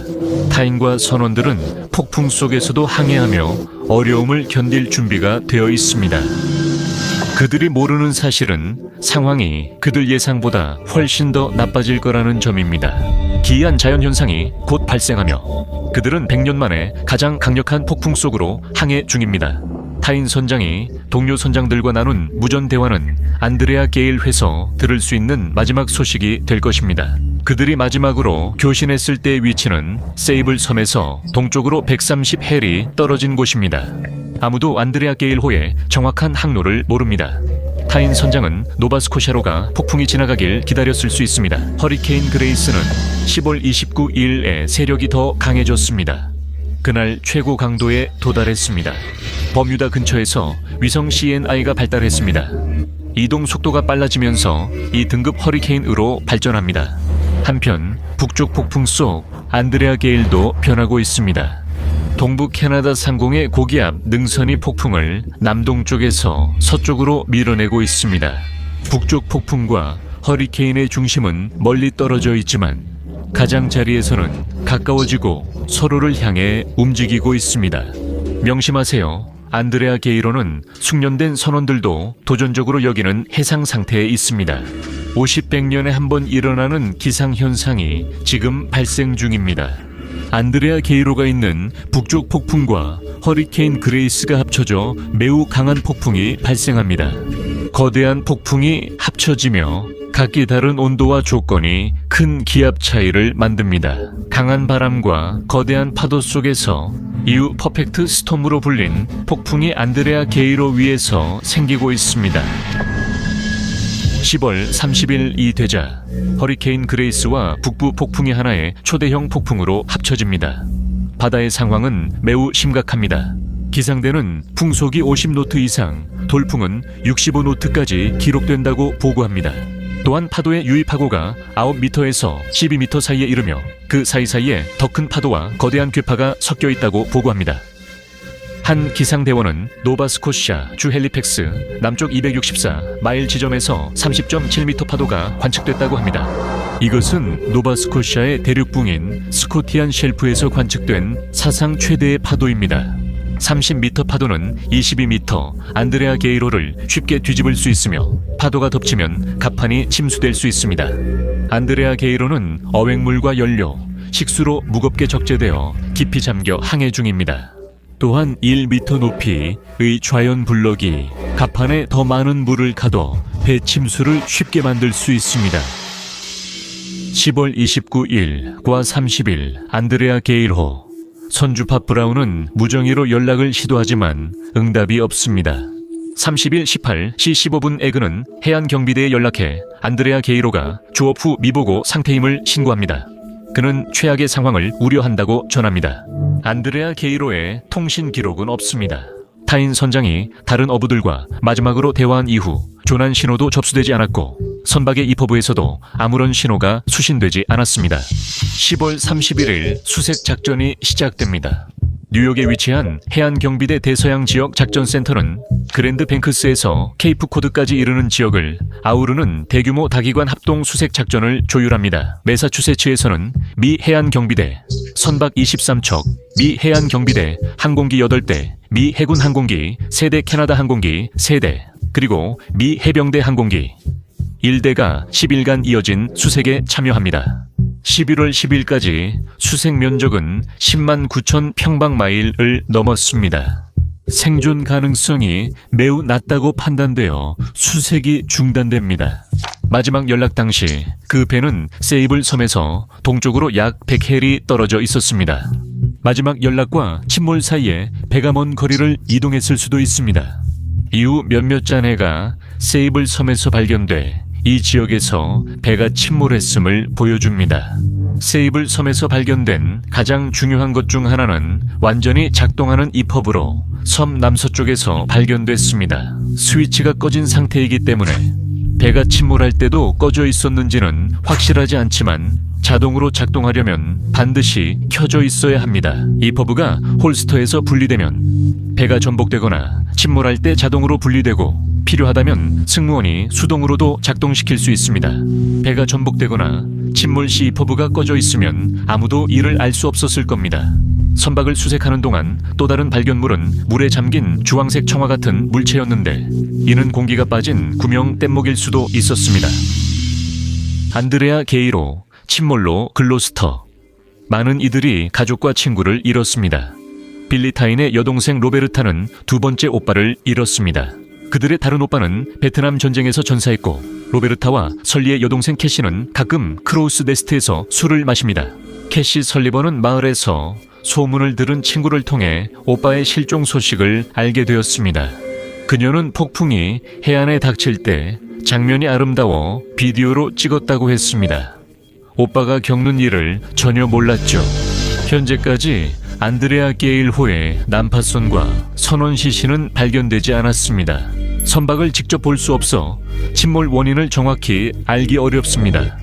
타인과 선원들은 폭풍 속에서도 항해하며 어려움을 견딜 준비가 되어 있습니다. 그들이 모르는 사실은 상황이 그들 예상보다 훨씬 더 나빠질 거라는 점입니다. 기이한 자연현상이 곧 발생하며 그들은 100년 만에 가장 강력한 폭풍 속으로 항해 중입니다. 타인 선장이 동료 선장들과 나눈 무전 대화는 안드레아 게일회에서 들을 수 있는 마지막 소식이 될 것입니다. 그들이 마지막으로 교신했을 때의 위치는 세이블 섬에서 동쪽으로 130헬이 떨어진 곳입니다. 아무도 안드레아 게일호의 정확한 항로를 모릅니다. 타인 선장은 노바스코샤로가 폭풍이 지나가길 기다렸을 수 있습니다. 허리케인 그레이스는 10월 29일에 세력이 더 강해졌습니다. 그날 최고 강도에 도달했습니다. 버뮤다 근처에서 위성 CNI가 발달했습니다. 이동 속도가 빨라지면서 이 등급 허리케인으로 발전합니다. 한편 북쪽 폭풍 속 안드레아 게일도 변하고 있습니다. 동부 캐나다 상공의 고기압 능선이 폭풍을 남동쪽에서 서쪽으로 밀어내고 있습니다. 북쪽 폭풍과 허리케인의 중심은 멀리 떨어져 있지만 가장자리에서는 가까워지고 서로를 향해 움직이고 있습니다. 명심하세요. 안드레아 게이로는 숙련된 선원들도 도전적으로 여기는 해상 상태에 있습니다. 50-100년에 한 번 일어나는 기상현상이 지금 발생 중입니다. 안드레아 게이로가 있는 북쪽 폭풍과 허리케인 그레이스가 합쳐져 매우 강한 폭풍이 발생합니다. 거대한 폭풍이 합쳐지며 각기 다른 온도와 조건이 큰 기압 차이를 만듭니다. 강한 바람과 거대한 파도 속에서 이후 퍼펙트 스톰으로 불린 폭풍이 안드레아 게이로 위에서 생기고 있습니다. 10월 30일이 되자 허리케인 그레이스와 북부 폭풍이 하나의 초대형 폭풍으로 합쳐집니다. 바다의 상황은 매우 심각합니다. 기상대는 풍속이 50노트 이상, 돌풍은 65노트까지 기록된다고 보고합니다. 또한 파도의 유입파고가 9m에서 12m 사이에 이르며 그 사이사이에 더 큰 파도와 거대한 궤파가 섞여 있다고 보고합니다. 한 기상대원은 노바스코샤 주 헬리팩스 남쪽 264마일 지점에서 30.7m 파도가 관측됐다고 합니다. 이것은 노바스코샤의 대륙붕인 스코티안 쉘프에서 관측된 사상 최대의 파도입니다. 30m 파도는 22m 안드레아 게이로를 쉽게 뒤집을 수 있으며 파도가 덮치면 갑판이 침수될 수 있습니다. 안드레아 게이로는 어획물과 연료, 식수로 무겁게 적재되어 깊이 잠겨 항해 중입니다. 또한 1m 높이의 좌연 블럭이 갑판에 더 많은 물을 가둬 배 침수를 쉽게 만들 수 있습니다. 10월 29일과 30일 안드레아 게일호 선주파 브라운은 무정의로 연락을 시도하지만 응답이 없습니다. 30일 18시 15분 에그는 해안경비대에 연락해 안드레아 게이로가 조업 후 미보고 상태임을 신고합니다. 그는 최악의 상황을 우려한다고 전합니다. 안드레아 게이로의 통신 기록은 없습니다. 타인 선장이 다른 어부들과 마지막으로 대화한 이후 조난 신호도 접수되지 않았고 선박의 입허브에서도 아무런 신호가 수신되지 않았습니다. 10월 31일 수색 작전이 시작됩니다. 뉴욕에 위치한 해안경비대 대서양 지역 작전센터는 그랜드 뱅크스에서 케이프 코드까지 이르는 지역을 아우르는 대규모 다기관 합동 수색 작전을 조율합니다. 매사추세츠에서는 미 해안경비대 선박 23척, 미 해안경비대 항공기 8대, 미 해군 항공기 3대, 캐나다 항공기 3대, 그리고 미 해병대 항공기 1대가 10일간 이어진 수색에 참여합니다. 11월 10일까지 수색 면적은 10만 9천 평방마일을 넘었습니다. 생존 가능성이 매우 낮다고 판단되어 수색이 중단됩니다. 마지막 연락 당시 그 배는 세이블 섬에서 동쪽으로 약 100헬이 떨어져 있었습니다. 마지막 연락과 침몰 사이에 배가 먼 거리를 이동했을 수도 있습니다. 이후 몇몇 잔해가 세이블 섬에서 발견돼 이 지역에서 배가 침몰했음을 보여줍니다. 세이블 섬에서 발견된 가장 중요한 것 중 하나는 완전히 작동하는 이펍으로 섬 남서쪽에서 발견됐습니다. 스위치가 꺼진 상태이기 때문에 배가 침몰할 때도 꺼져 있었는지는 확실하지 않지만 자동으로 작동하려면 반드시 켜져 있어야 합니다. 이퍼브가 홀스터에서 분리되면 배가 전복되거나 침몰할 때 자동으로 분리되고 필요하다면 승무원이 수동으로도 작동시킬 수 있습니다. 배가 전복되거나 침몰 시 이퍼브가 꺼져 있으면 아무도 이를 알 수 없었을 겁니다. 선박을 수색하는 동안 또 다른 발견물은 물에 잠긴 주황색 청화 같은 물체였는데 이는 공기가 빠진 구명 뗏목일 수도 있었습니다. 안드레아 게이로, 침몰로 글로스터. 많은 이들이 가족과 친구를 잃었습니다. 빌리 타인의 여동생 로베르타는 두 번째 오빠를 잃었습니다. 그들의 다른 오빠는 베트남 전쟁에서 전사했고 로베르타와 설리의 여동생 캐시는 가끔 크로우스 네스트에서 술을 마십니다. 캐시 설리번은 마을에서 소문을 들은 친구를 통해 오빠의 실종 소식을 알게 되었습니다. 그녀는 폭풍이 해안에 닥칠 때 장면이 아름다워 비디오로 찍었다고 했습니다. 오빠가 겪는 일을 전혀 몰랐죠. 현재까지 안드레아 게일호의 난파선과 선원시 씨는 발견되지 않았습니다. 선박을 직접 볼 수 없어 침몰 원인을 정확히 알기 어렵습니다.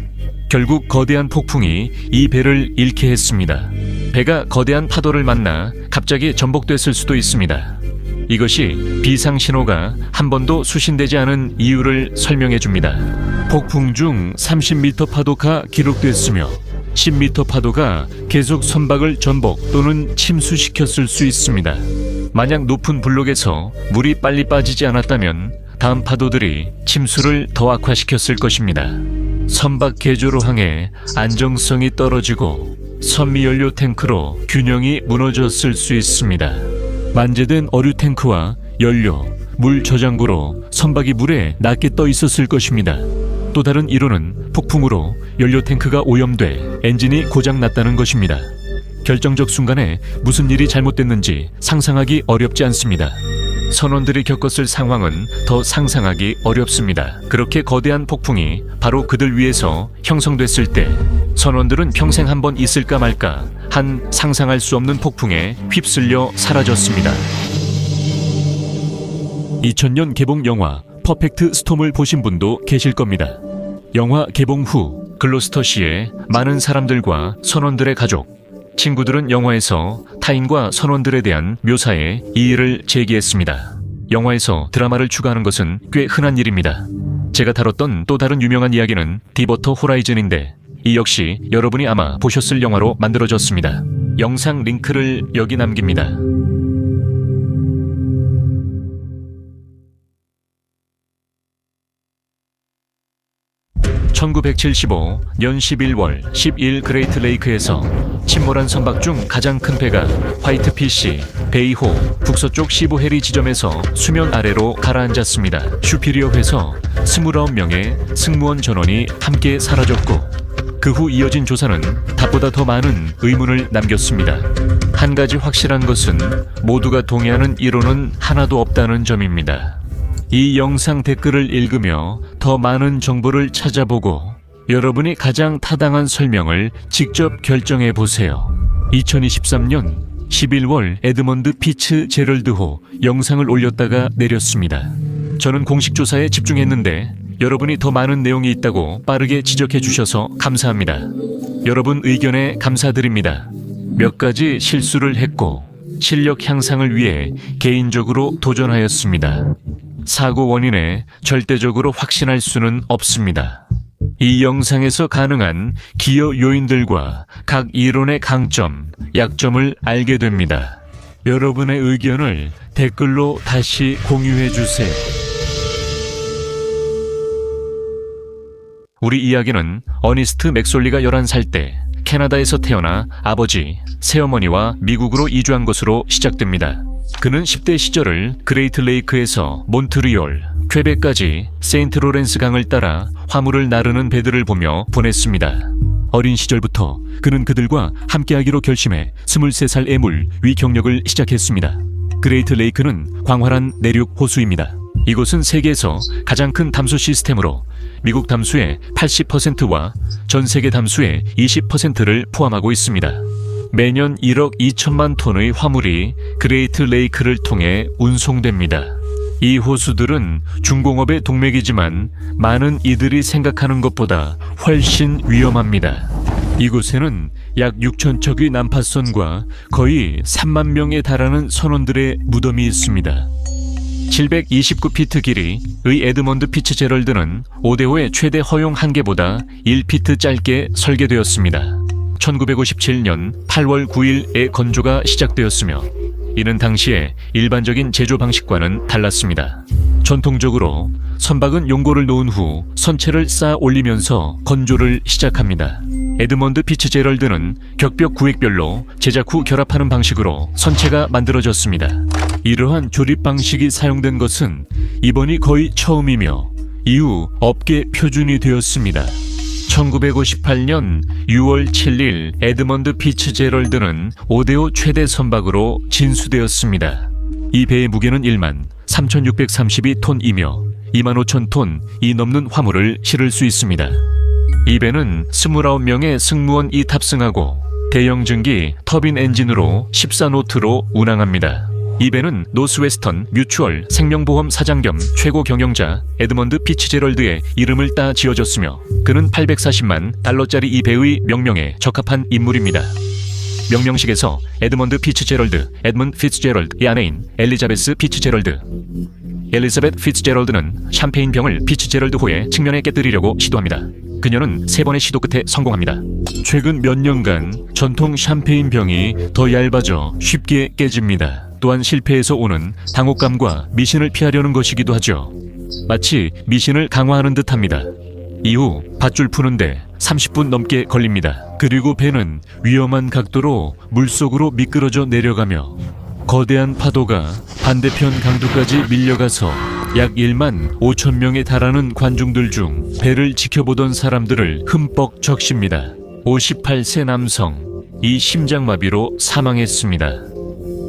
결국 거대한 폭풍이 이 배를 잃게 했습니다. 배가 거대한 파도를 만나 갑자기 전복됐을 수도 있습니다. 이것이 비상신호가 한 번도 수신되지 않은 이유를 설명해 줍니다. 폭풍 중 30m 파도가 기록됐으며 10m 파도가 계속 선박을 전복 또는 침수시켰을 수 있습니다. 만약 높은 블록에서 물이 빨리 빠지지 않았다면 다음 파도들이 침수를 더 악화시켰을 것입니다. 선박 개조로 항해 안정성이 떨어지고 선미연료 탱크로 균형이 무너졌을 수 있습니다. 만재된 어류 탱크와 연료, 물 저장고로 선박이 물에 낮게 떠 있었을 것입니다. 또 다른 이론은 폭풍으로 연료 탱크가 오염돼 엔진이 고장났다는 것입니다. 결정적 순간에 무슨 일이 잘못됐는지 상상하기 어렵지 않습니다. 선원들이 겪었을 상황은 더 상상하기 어렵습니다. 그렇게 거대한 폭풍이 바로 그들 위에서 형성됐을 때 선원들은 평생 한 번 있을까 말까 한 상상할 수 없는 폭풍에 휩쓸려 사라졌습니다. 2000년 개봉 영화 퍼펙트 스톰을 보신 분도 계실 겁니다. 영화 개봉 후 글로스터시의 많은 사람들과 선원들의 가족, 친구들은 영화에서 타인과 선원들에 대한 묘사에 이의를 제기했습니다. 영화에서 드라마를 추가하는 것은 꽤 흔한 일입니다. 제가 다뤘던 또 다른 유명한 이야기는 디버터 호라이즌인데 이 역시 여러분이 아마 보셨을 영화로 만들어졌습니다. 영상 링크를 여기 남깁니다. 1975년 11월 12일 그레이트 레이크에서 침몰한 선박 중 가장 큰 배가 화이트피시, 베이호, 북서쪽 15해리 지점에서 수면 아래로 가라앉았습니다. 슈피리어회에서 29명의 승무원 전원이 함께 사라졌고 그 후 이어진 조사는 답보다 더 많은 의문을 남겼습니다. 한 가지 확실한 것은 모두가 동의하는 이론은 하나도 없다는 점입니다. 이 영상 댓글을 읽으며 더 많은 정보를 찾아보고 여러분이 가장 타당한 설명을 직접 결정해 보세요. 2023년 11월 에드먼드 피츠 제럴드호 영상을 올렸다가 내렸습니다. 저는 공식 조사에 집중했는데 여러분이 더 많은 내용이 있다고 빠르게 지적해 주셔서 감사합니다. 여러분 의견에 감사드립니다. 몇 가지 실수를 했고 실력 향상을 위해 개인적으로 도전하였습니다. 사고 원인에 절대적으로 확신할 수는 없습니다. 이 영상에서 가능한 기여 요인들과 각 이론의 강점, 약점을 알게 됩니다. 여러분의 의견을 댓글로 다시 공유해 주세요. 우리 이야기는 어니스트 맥솔리가 11살 때 캐나다에서 태어나 아버지, 새어머니와 미국으로 이주한 것으로 시작됩니다. 그는 10대 시절을 그레이트 레이크에서 몬트리올, 퀘벡까지 세인트로렌스 강을 따라 화물을 나르는 배들을 보며 보냈습니다. 어린 시절부터 그는 그들과 함께하기로 결심해 23살 애물 위경력을 시작했습니다. 그레이트 레이크는 광활한 내륙 호수입니다. 이곳은 세계에서 가장 큰 담수 시스템으로 미국 담수의 80%와 전 세계 담수의 20%를 포함하고 있습니다. 매년 1억 2천만 톤의 화물이 그레이트 레이크를 통해 운송됩니다. 이 호수들은 중공업의 동맥이지만 많은 이들이 생각하는 것보다 훨씬 위험합니다. 이곳에는 약 6천 척의 난파선과 거의 3만 명에 달하는 선원들의 무덤이 있습니다. 729피트 길이의 에드먼드 피츠제럴드는 오데오의 최대 허용 한계보다 1피트 짧게 설계되었습니다. 1957년 8월 9일에 건조가 시작되었으며 이는 당시의 일반적인 제조 방식과는 달랐습니다. 전통적으로 선박은 용고를 놓은 후 선체를 쌓아 올리면서 건조를 시작합니다. 에드먼드 피츠제럴드는 격벽 구획별로 제작 후 결합하는 방식으로 선체가 만들어졌습니다. 이러한 조립 방식이 사용된 것은 이번이 거의 처음이며 이후 업계 표준이 되었습니다. 1958년 6월 7일 에드먼드 피츠제럴드는 오데오 최대 선박으로 진수되었습니다. 이 배의 무게는 1만 3,632톤이며 25,000톤이 넘는 화물을 실을 수 있습니다. 이 배는 29명의 승무원이 탑승하고 대형 증기 터빈 엔진으로 14노트로 운항합니다. 이 배는 노스웨스턴 뮤추얼 생명보험 사장 겸 최고 경영자 에드먼드 피츠제럴드의 이름을 따 지어졌으며 그는 840만 달러짜리 이 배의 명명에 적합한 인물입니다. 명명식에서 에드먼드 피츠제럴드, 에드먼드 피츠제럴드의 아내인 엘리자베스 피츠제럴드. 엘리자베트 피츠제럴드는 샴페인 병을 피츠제럴드호의 측면에 깨뜨리려고 시도합니다. 그녀는 3번의 시도 끝에 성공합니다. 최근 몇 년간 전통 샴페인 병이 더 얇아져 쉽게 깨집니다. 또한 실패에서 오는 당혹감과 미신을 피하려는 것이기도 하죠. 마치 미신을 강화하는 듯합니다. 이후 밧줄 푸는데 30분 넘게 걸립니다. 그리고 배는 위험한 각도로 물속으로 미끄러져 내려가며 거대한 파도가 반대편 강도까지 밀려가서 약 1만 5천 명에 달하는 관중들 중 배를 지켜보던 사람들을 흠뻑 적십니다. 58세 남성, 이 심장마비로 사망했습니다.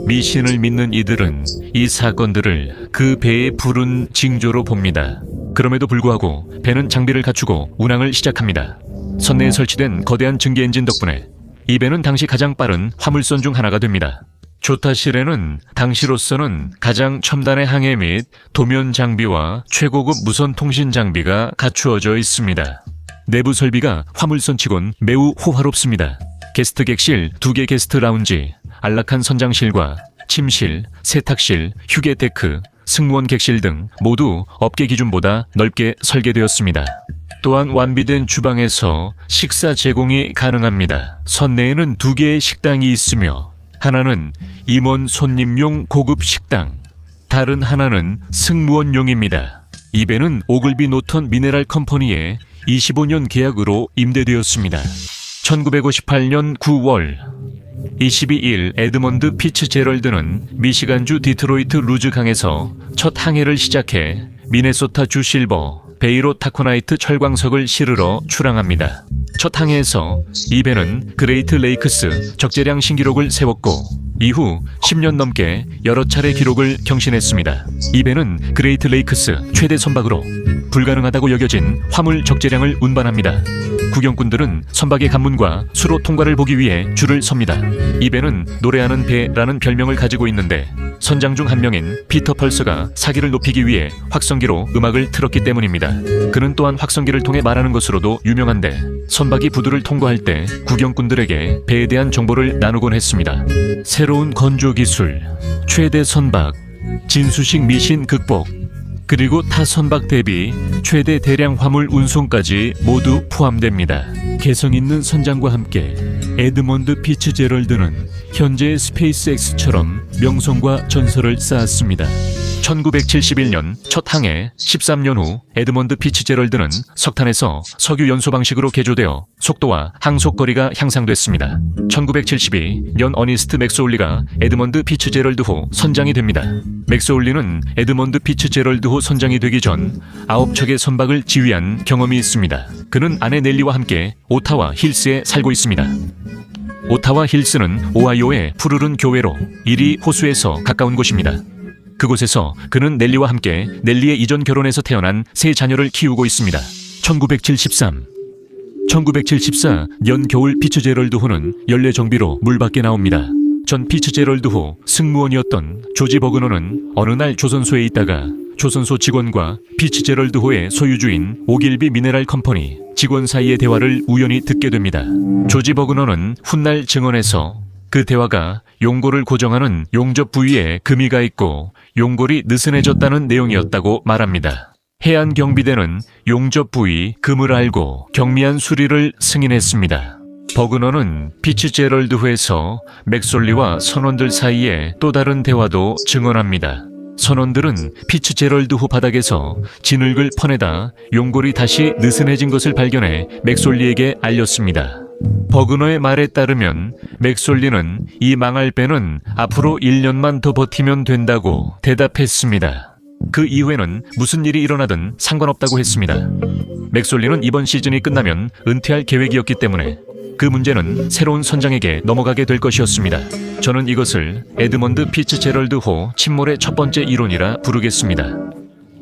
미신을 믿는 이들은 이 사건들을 그 배의 푸른 징조로 봅니다. 그럼에도 불구하고 배는 장비를 갖추고 운항을 시작합니다. 선내에 설치된 거대한 증기 엔진 덕분에 이 배는 당시 가장 빠른 화물선 중 하나가 됩니다. 조타실에는 당시로서는 가장 첨단의 항해 및 도면 장비와 최고급 무선 통신 장비가 갖추어져 있습니다. 내부 설비가 화물선치곤 매우 호화롭습니다. 게스트 객실 2개 게스트 라운지, 안락한 선장실과 침실, 세탁실, 휴게 데크, 승무원 객실 등 모두 업계 기준보다 넓게 설계되었습니다. 또한 완비된 주방에서 식사 제공이 가능합니다. 선내에는 2개의 식당이 있으며 하나는 임원 손님용 고급 식당, 다른 하나는 승무원용입니다. 이 배는 오글비 노턴 미네랄 컴퍼니의 25년 계약으로 임대되었습니다. 1958년 9월 22일 에드먼드 피츠제럴드는 미시간주 디트로이트 루즈 강에서 첫 항해를 시작해 미네소타 주 실버, 베이로 타코나이트 철광석을 실으러 출항합니다. 첫 항해에서 이 배는 그레이트 레이크스 적재량 신기록을 세웠고 이후 10년 넘게 여러 차례 기록을 경신했습니다. 이 배는 그레이트 레이크스 최대 선박으로 불가능하다고 여겨진 화물 적재량을 운반합니다. 구경꾼들은 선박의 관문과 수로 통과를 보기 위해 줄을 섭니다. 이 배는 노래하는 배라는 별명을 가지고 있는데 선장 중 한 명인 피터 펄서가 사기를 높이기 위해 확성기로 음악을 틀었기 때문입니다. 그는 또한 확성기를 통해 말하는 것으로도 유명한데 선박이 부두를 통과할 때 구경꾼들에게 배에 대한 정보를 나누곤 했습니다. 새로운 건조 기술, 최대 선박, 진수식 미신 극복, 그리고 타 선박 대비 최대 대량 화물 운송까지 모두 포함됩니다. 개성 있는 선장과 함께 에드먼드 피츠제럴드는 현재의 스페이스X처럼 명성과 전설을 쌓았습니다. 1971년 첫 항해 13년 후 에드먼드 피츠제럴드는 석탄에서 석유 연소 방식으로 개조되어 속도와 항속거리가 향상됐습니다. 1972년 어니스트 맥소울리가 에드먼드 피츠제럴드 호 선장이 됩니다. 맥소울리는 에드먼드 피츠제럴드 호 선장이 되기 전 9척의 선박을 지휘한 경험이 있습니다. 그는 아내 넬리와 함께 오타와 힐스에 살고 있습니다. 오타와 힐스는 오하이오의 푸르른 교외로 이리 호수에서 가까운 곳입니다. 그곳에서 그는 넬리와 함께 넬리의 이전 결혼에서 태어난 세 자녀를 키우고 있습니다. 1974년 겨울 피츠제럴드 호는 연례 정비로 물 밖에 나옵니다. 전 피츠제럴드 호 승무원이었던 조지 버그너는 어느 날 조선소에 있다가 조선소 직원과 피츠제럴드 호의 소유주인 오길비 미네랄 컴퍼니 직원 사이의 대화를 우연히 듣게 됩니다. 조지 버그너는 훗날 증언에서 그 대화가 용골을 고정하는 용접 부위에 금이가 있고 용골이 느슨해졌다는 내용이었다고 말합니다. 해안경비대는 용접 부위 금을 알고 경미한 수리를 승인했습니다. 버그너는 피츠제럴드호에서 맥솔리와 선원들 사이에 또 다른 대화도 증언합니다. 선원들은 피츠제럴드호 바닥에서 진흙을 퍼내다 용골이 다시 느슨해진 것을 발견해 맥솔리에게 알렸습니다. 버그너의 말에 따르면 맥솔리는 이 망할 배는 앞으로 1년만 더 버티면 된다고 대답했습니다. 그 이후에는 무슨 일이 일어나든 상관없다고 했습니다. 맥솔리는 이번 시즌이 끝나면 은퇴할 계획이었기 때문에 그 문제는 새로운 선장에게 넘어가게 될 것이었습니다. 저는 이것을 에드먼드 피츠제럴드 호 침몰의 첫 번째 이론이라 부르겠습니다.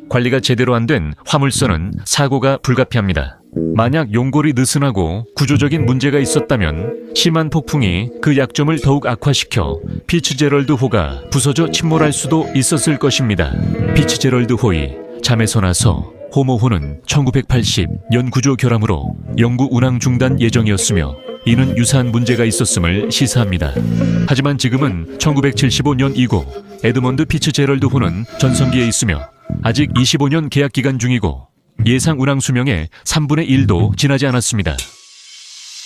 관리가 제대로 안 된 화물선은 사고가 불가피합니다. 만약 용골이 느슨하고 구조적인 문제가 있었다면 심한 폭풍이 그 약점을 더욱 악화시켜 피츠제럴드 호가 부서져 침몰할 수도 있었을 것입니다. 피츠제럴드 호의 잠에서 나서 호모호는 1980년 구조 결함으로 영구 운항 중단 예정이었으며 이는 유사한 문제가 있었음을 시사합니다. 하지만 지금은 1975년 이고 에드먼드 피츠제럴드 호는 전성기에 있으며 아직 25년 계약 기간 중이고 예상 운항 수명의 3분의 1도 지나지 않았습니다.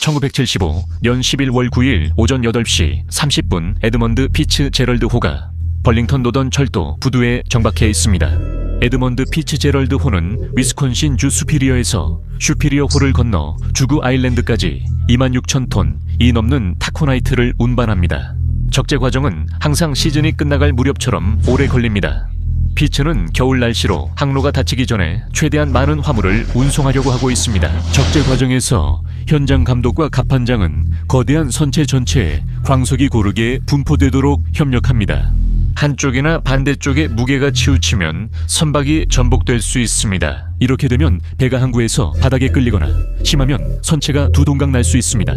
1975년 11월 9일 오전 8시 30분 에드먼드 피츠제럴드 호가 벌링턴 노던 철도 부두에 정박해 있습니다. 에드먼드 피츠제럴드 호는 위스콘신 주 수피리어에서 슈피리어 호를 건너 주구 아일랜드까지 26,000톤이 넘는 타코나이트를 운반합니다. 적재 과정은 항상 시즌이 끝나갈 무렵처럼 오래 걸립니다. 피츠는 겨울 날씨로 항로가 닫히기 전에 최대한 많은 화물을 운송하려고 하고 있습니다. 적재 과정에서 현장 감독과 갑판장은 거대한 선체 전체에 광석이 고르게 분포되도록 협력합니다. 한쪽이나 반대쪽에 무게가 치우치면 선박이 전복될 수 있습니다. 이렇게 되면 배가 항구에서 바닥에 끌리거나 심하면 선체가 두 동강 날 수 있습니다.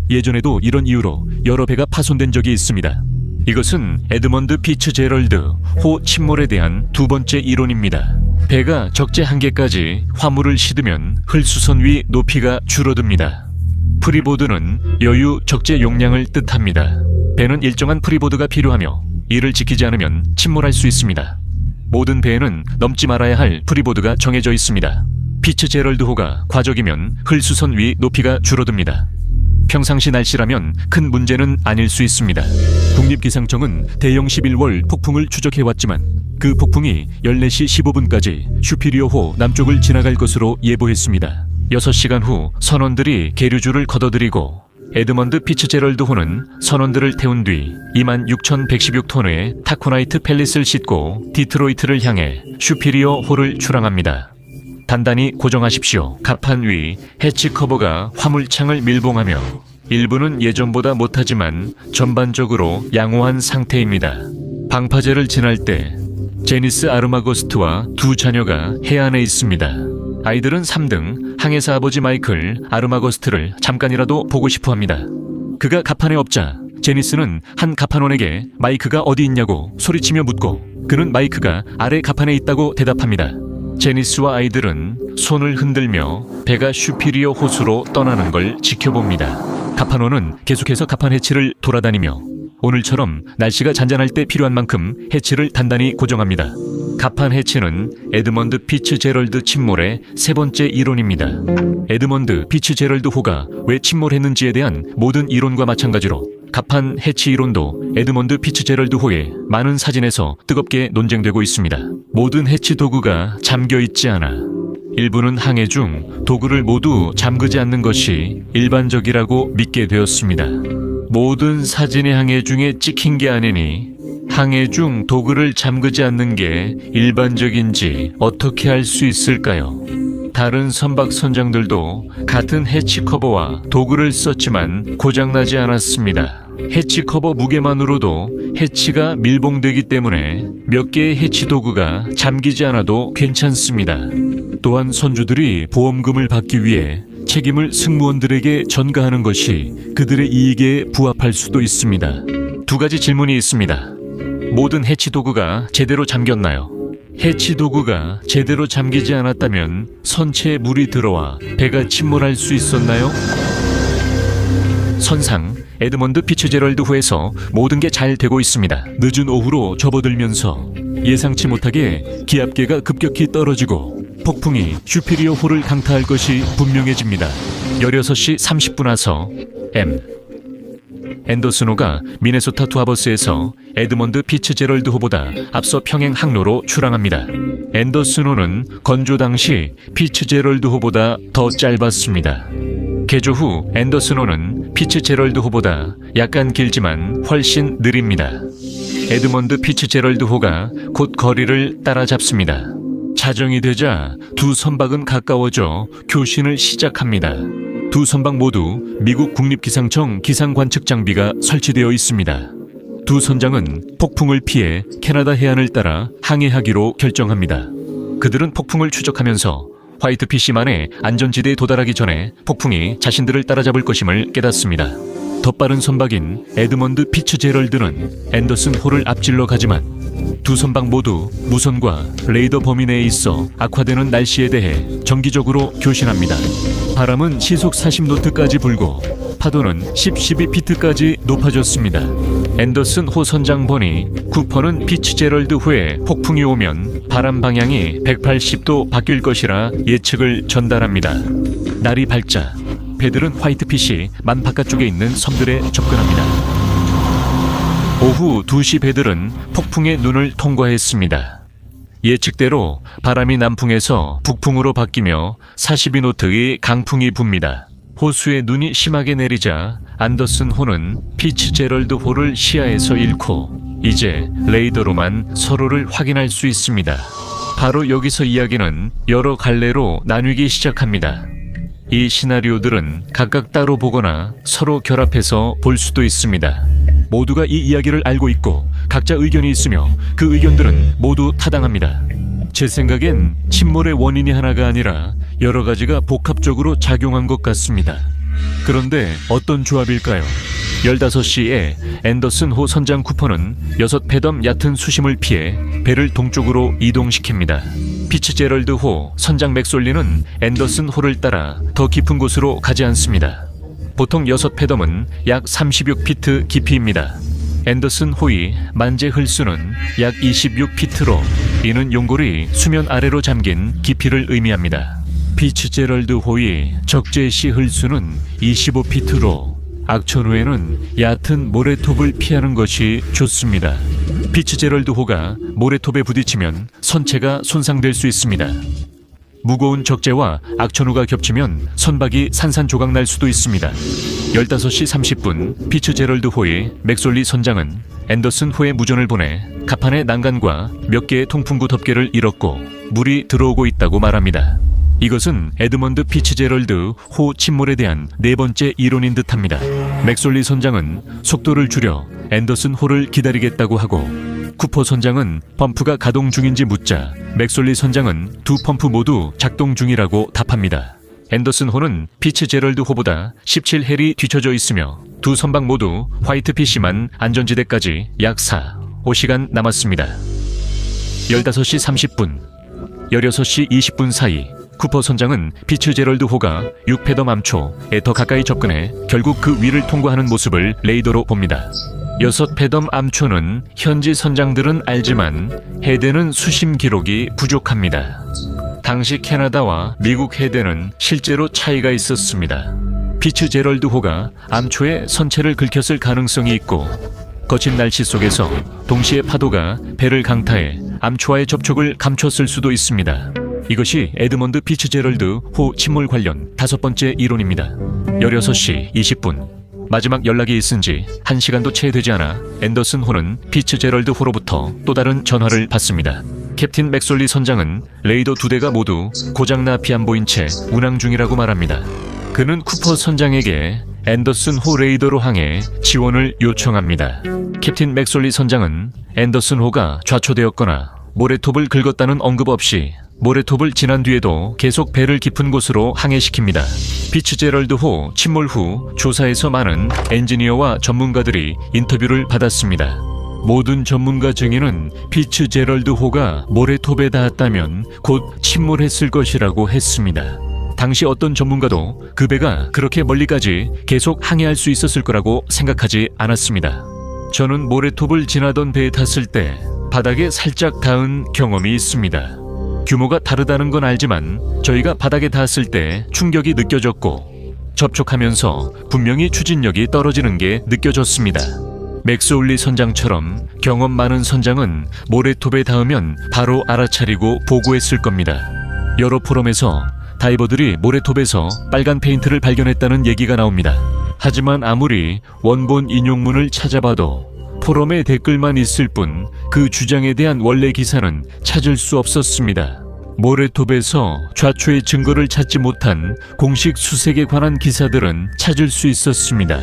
예전에도 이런 이유로 여러 배가 파손된 적이 있습니다. 이것은 에드먼드 피츠제럴드 호 침몰에 대한 두 번째 이론입니다. 배가 적재 한계까지 화물을 싣으면 흘수선 위 높이가 줄어듭니다. 프리보드는 여유 적재 용량을 뜻합니다. 배는 일정한 프리보드가 필요하며 이를 지키지 않으면 침몰할 수 있습니다. 모든 배에는 넘지 말아야 할 프리보드가 정해져 있습니다. 피츠제럴드호가 과적이면 흘수선 위 높이가 줄어듭니다. 평상시 날씨라면 큰 문제는 아닐 수 있습니다. 국립기상청은 대형 11월 폭풍을 추적해왔지만 그 폭풍이 14시 15분까지 슈피리어호 남쪽을 지나갈 것으로 예보했습니다. 6시간 후 선원들이 계류줄을 걷어들이고 에드먼드 피츠제럴드호는 선원들을 태운 뒤 26,116톤의 타코나이트 펠릿을 싣고 디트로이트를 향해 슈피리어호를 출항합니다. 단단히 고정하십시오. 갑판 위 해치 커버가 화물창을 밀봉하며 일부는 예전보다 못하지만 전반적으로 양호한 상태입니다. 방파제를 지날 때 제니스 아르마고스트와 두 자녀가 해안에 있습니다. 아이들은 3등 항해사 아버지 마이클 아르마고스트를 잠깐이라도 보고 싶어 합니다. 그가 갑판에 없자 제니스는 한 갑판원에게 마이크가 어디 있냐고 소리치며 묻고 그는 마이크가 아래 갑판에 있다고 대답합니다. 제니스와 아이들은 손을 흔들며 배가 슈피리어 호수로 떠나는 걸 지켜봅니다. 가판호는 계속해서 가판 해치를 돌아다니며 오늘처럼 날씨가 잔잔할 때 필요한 만큼 해치를 단단히 고정합니다. 가판 해치는 에드먼드 피츠제럴드 침몰의 세 번째 이론입니다. 에드먼드 피츠제럴드 호가 왜 침몰했는지에 대한 모든 이론과 마찬가지로 가판 해치 이론도 에드먼드 피츠제럴드 호의 많은 사진에서 뜨겁게 논쟁되고 있습니다. 모든 해치 도구가 잠겨 있지 않아 일부는 항해 중 도구를 모두 잠그지 않는 것이 일반적이라고 믿게 되었습니다. 모든 사진의 항해 중에 찍힌 게 아니니 항해 중 도구를 잠그지 않는 게 일반적인지 어떻게 알 수 있을까요? 다른 선박 선장들도 같은 해치 커버와 도구를 썼지만 고장나지 않았습니다. 해치 커버 무게만으로도 해치가 밀봉되기 때문에 몇 개의 해치 도구가 잠기지 않아도 괜찮습니다. 또한 선주들이 보험금을 받기 위해 책임을 승무원들에게 전가하는 것이 그들의 이익에 부합할 수도 있습니다. 두 가지 질문이 있습니다. 모든 해치 도구가 제대로 잠겼나요? 해치 도구가 제대로 잠기지 않았다면 선체에 물이 들어와 배가 침몰할 수 있었나요? 선상 에드먼드 피츠제럴드 호에서 모든 게 잘 되고 있습니다. 늦은 오후로 접어들면서 예상치 못하게 기압계가 급격히 떨어지고 폭풍이 슈피리어 호를 강타할 것이 분명해집니다. 16시 30분 와서 앤더슨호가 미네소타 투하버스에서 에드먼드 피츠제럴드 호보다 앞서 평행 항로로 출항합니다. 앤더슨호는 건조 당시 피츠제럴드 호보다 더 짧았습니다. 개조 후 앤더슨호는 피츠제럴드 호보다 약간 길지만 훨씬 느립니다. 에드먼드 피츠제럴드 호가 곧 거리를 따라잡습니다. 자정이 되자 두 선박은 가까워져 교신을 시작합니다. 두 선박 모두 미국 국립기상청 기상관측 장비가 설치되어 있습니다. 두 선장은 폭풍을 피해 캐나다 해안을 따라 항해하기로 결정합니다. 그들은 폭풍을 추적하면서 화이트피시만의 안전지대에 도달하기 전에 폭풍이 자신들을 따라잡을 것임을 깨닫습니다. 더 빠른 선박인 에드먼드 피츠제럴드는 앤더슨 호를 앞질러 가지만 두 선박 모두 무선과 레이더 범위 내에 있어 악화되는 날씨에 대해 정기적으로 교신합니다. 바람은 시속 40노트까지 불고 파도는 12피트까지 높아졌습니다. 앤더슨 호 선장 버니 쿠퍼는 피츠제럴드 호에 폭풍이 오면 바람 방향이 180도 바뀔 것이라 예측을 전달합니다. 날이 밝자 배들은 화이트피시 만 바깥쪽에 있는 섬들에 접근합니다. 오후 2시 배들은 폭풍의 눈을 통과했습니다. 예측대로 바람이 남풍에서 북풍으로 바뀌며 42노트의 강풍이 붑니다. 호수에 눈이 심하게 내리자 앤더슨 호는 피츠제럴드 호를 시야에서 잃고 이제 레이더로만 서로를 확인할 수 있습니다. 바로 여기서 이야기는 여러 갈래로 나뉘기 시작합니다. 이 시나리오들은 각각 따로 보거나 서로 결합해서 볼 수도 있습니다. 모두가 이 이야기를 알고 있고 각자 의견이 있으며 그 의견들은 모두 타당합니다. 제 생각엔 침몰의 원인이 하나가 아니라 여러 가지가 복합적으로 작용한 것 같습니다. 그런데 어떤 조합일까요? 15시에 앤더슨 호 선장 쿠퍼는 6패덤 얕은 수심을 피해 배를 동쪽으로 이동시킵니다. 피츠제럴드 호 선장 맥솔리는 앤더슨 호를 따라 더 깊은 곳으로 가지 않습니다. 보통 6패덤은 약 36피트 깊이입니다. 앤더슨 호의 만재 흘수는 약 26피트로 이는 용골이 수면 아래로 잠긴 깊이를 의미합니다. 피츠제럴드 호의 적재시 흘수는 25피트로 악천 후에는 얕은 모래톱을 피하는 것이 좋습니다. 피츠제럴드 호가 모래톱에 부딪히면 선체가 손상될 수 있습니다. 무거운 적재와 악천후가 겹치면 선박이 산산조각 날 수도 있습니다. 15시 30분 피츠제럴드 호의 맥솔리 선장은 앤더슨 호의 무전을 보내 가판의 난간과 몇 개의 통풍구 덮개를 잃었고 물이 들어오고 있다고 말합니다. 이것은 에드먼드 피츠제럴드 호 침몰에 대한 네 번째 이론인 듯합니다. 맥솔리 선장은 속도를 줄여 앤더슨 호를 기다리겠다고 하고 쿠퍼 선장은 펌프가 가동 중인지 묻자 맥솔리 선장은 두 펌프 모두 작동 중이라고 답합니다. 앤더슨 호는 피츠제럴드 호보다 17헬이 뒤쳐져 있으며 두 선박 모두 화이트피시만 안전지대까지 약 5시간 남았습니다. 15시 30분 16시 20분 사이 쿠퍼 선장은 피츠제럴드 호가 6패덤 암초에 더 가까이 접근해 결국 그 위를 통과하는 모습을 레이더로 봅니다. 6패덤 암초는 현지 선장들은 알지만 해대는 수심 기록이 부족합니다. 당시 캐나다와 미국 해대는 실제로 차이가 있었습니다. 피츠제럴드 호가 암초에 선체를 긁혔을 가능성이 있고 거친 날씨 속에서 동시에 파도가 배를 강타해 암초와의 접촉을 감췄을 수도 있습니다. 이것이 에드먼드 피츠제럴드 호 침몰 관련 5번째 이론입니다. 16시 20분 마지막 연락이 있은 지 1시간도 채 되지 않아 앤더슨 호는 피츠제럴드 호로부터 또 다른 전화를 받습니다. 캡틴 맥솔리 선장은 레이더 2대가 모두 고장나 피 안 보인 채 운항 중이라고 말합니다. 그는 쿠퍼 선장에게 앤더슨 호 레이더로 향해 지원을 요청합니다. 캡틴 맥솔리 선장은 앤더슨 호가 좌초되었거나 모래톱을 긁었다는 언급 없이 모래톱을 지난 뒤에도 계속 배를 깊은 곳으로 항해시킵니다. 피츠제럴드 호 침몰 후 조사에서 많은 엔지니어와 전문가들이 인터뷰를 받았습니다. 모든 전문가 증인은 피츠제럴드 호가 모래톱에 닿았다면 곧 침몰했을 것이라고 했습니다. 당시 어떤 전문가도 그 배가 그렇게 멀리까지 계속 항해할 수 있었을 거라고 생각하지 않았습니다. 저는 모래톱을 지나던 배에 탔을 때 바닥에 살짝 닿은 경험이 있습니다. 규모가 다르다는 건 알지만 저희가 바닥에 닿았을 때 충격이 느껴졌고 접촉하면서 분명히 추진력이 떨어지는 게 느껴졌습니다. 맥소울리 선장처럼 경험 많은 선장은 모래톱에 닿으면 바로 알아차리고 보고했을 겁니다. 여러 포럼에서 다이버들이 모래톱에서 빨간 페인트를 발견했다는 얘기가 나옵니다. 하지만 아무리 원본 인용문을 찾아봐도 포럼에 댓글만 있을 뿐 그 주장에 대한 원래 기사는 찾을 수 없었습니다. 모래톱에서 좌초의 증거를 찾지 못한 공식 수색에 관한 기사들은 찾을 수 있었습니다.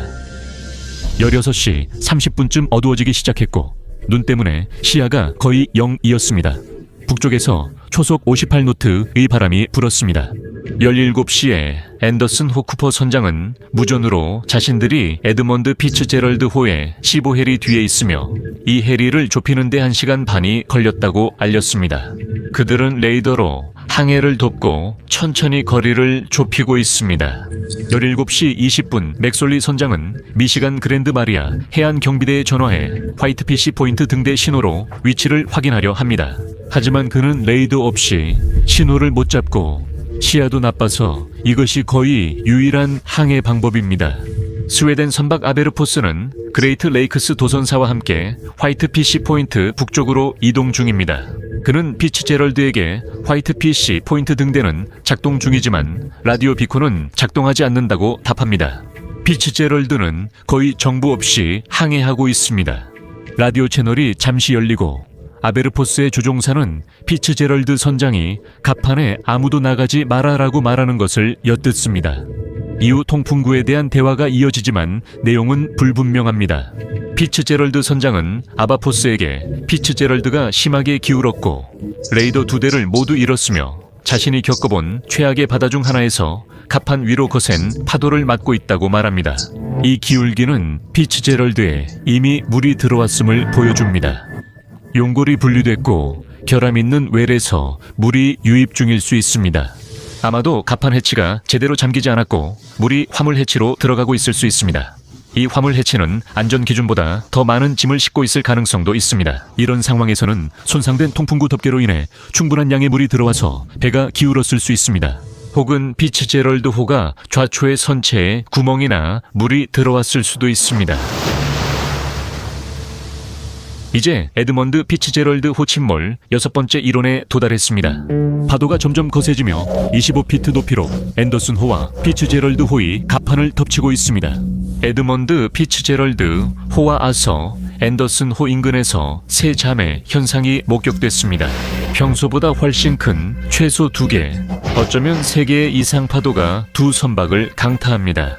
16시 30분쯤 어두워지기 시작했고 눈 때문에 시야가 거의 0이었습니다. 북쪽에서 초속 58노트의 바람이 불었습니다. 17시에 앤더슨 호 쿠퍼 선장은 무전으로 자신들이 에드먼드 피츠제럴드 호의 15해리 뒤에 있으며 이 해리를 좁히는 데 1시간 반이 걸렸다고 알렸습니다. 그들은 레이더로 항해를 돕고 천천히 거리를 좁히고 있습니다. 17시 20분 맥솔리 선장은 미시간 그랜드 마리아 해안 경비대에 전화해 화이트피시 포인트 등대 신호로 위치를 확인하려 합니다. 하지만 그는 레이더 없이 신호를 못 잡고 시야도 나빠서 이것이 거의 유일한 항해 방법입니다. 스웨덴 선박 아베르포스는 그레이트 레이크스 도선사와 함께 화이트피시 포인트 북쪽으로 이동 중입니다. 그는 피츠제럴드에게 화이트피시 포인트 등대는 작동 중이지만 라디오 비콘은 작동하지 않는다고 답합니다. 피츠제럴드는 거의 정보 없이 항해하고 있습니다. 라디오 채널이 잠시 열리고 아베르포스의 조종사는 피츠제럴드 선장이 갑판에 아무도 나가지 마라라고 말하는 것을 엿듣습니다. 이후 통풍구에 대한 대화가 이어지지만 내용은 불분명합니다. 피츠제럴드 선장은 아바포스에게 피츠제럴드가 심하게 기울었고 레이더 2대를 모두 잃었으며 자신이 겪어본 최악의 바다 중 하나에서 갑판 위로 거센 파도를 맞고 있다고 말합니다. 이 기울기는 피츠제럴드에 이미 물이 들어왔음을 보여줍니다. 용골이 분리됐고 결함 있는 웰에서 물이 유입 중일 수 있습니다. 아마도 갑판 해치가 제대로 잠기지 않았고 물이 화물 해치로 들어가고 있을 수 있습니다. 이 화물 해치는 안전 기준보다 더 많은 짐을 싣고 있을 가능성도 있습니다. 이런 상황에서는 손상된 통풍구 덮개로 인해 충분한 양의 물이 들어와서 배가 기울었을 수 있습니다. 혹은 피츠제럴드 호가 좌초의 선체에 구멍이나 물이 들어왔을 수도 있습니다. 이제 에드먼드 피츠제럴드 호 침몰 6번째 이론에 도달했습니다. 파도가 점점 거세지며 25피트 높이로 앤더슨 호와 피츠제럴드 호의 갑판을 덮치고 있습니다. 에드먼드 피츠제럴드 호와 아서 앤더슨 호 인근에서 세 잠의 현상이 목격됐습니다. 평소보다 훨씬 큰 최소 2개, 어쩌면 3개의 이상 파도가 두 선박을 강타합니다.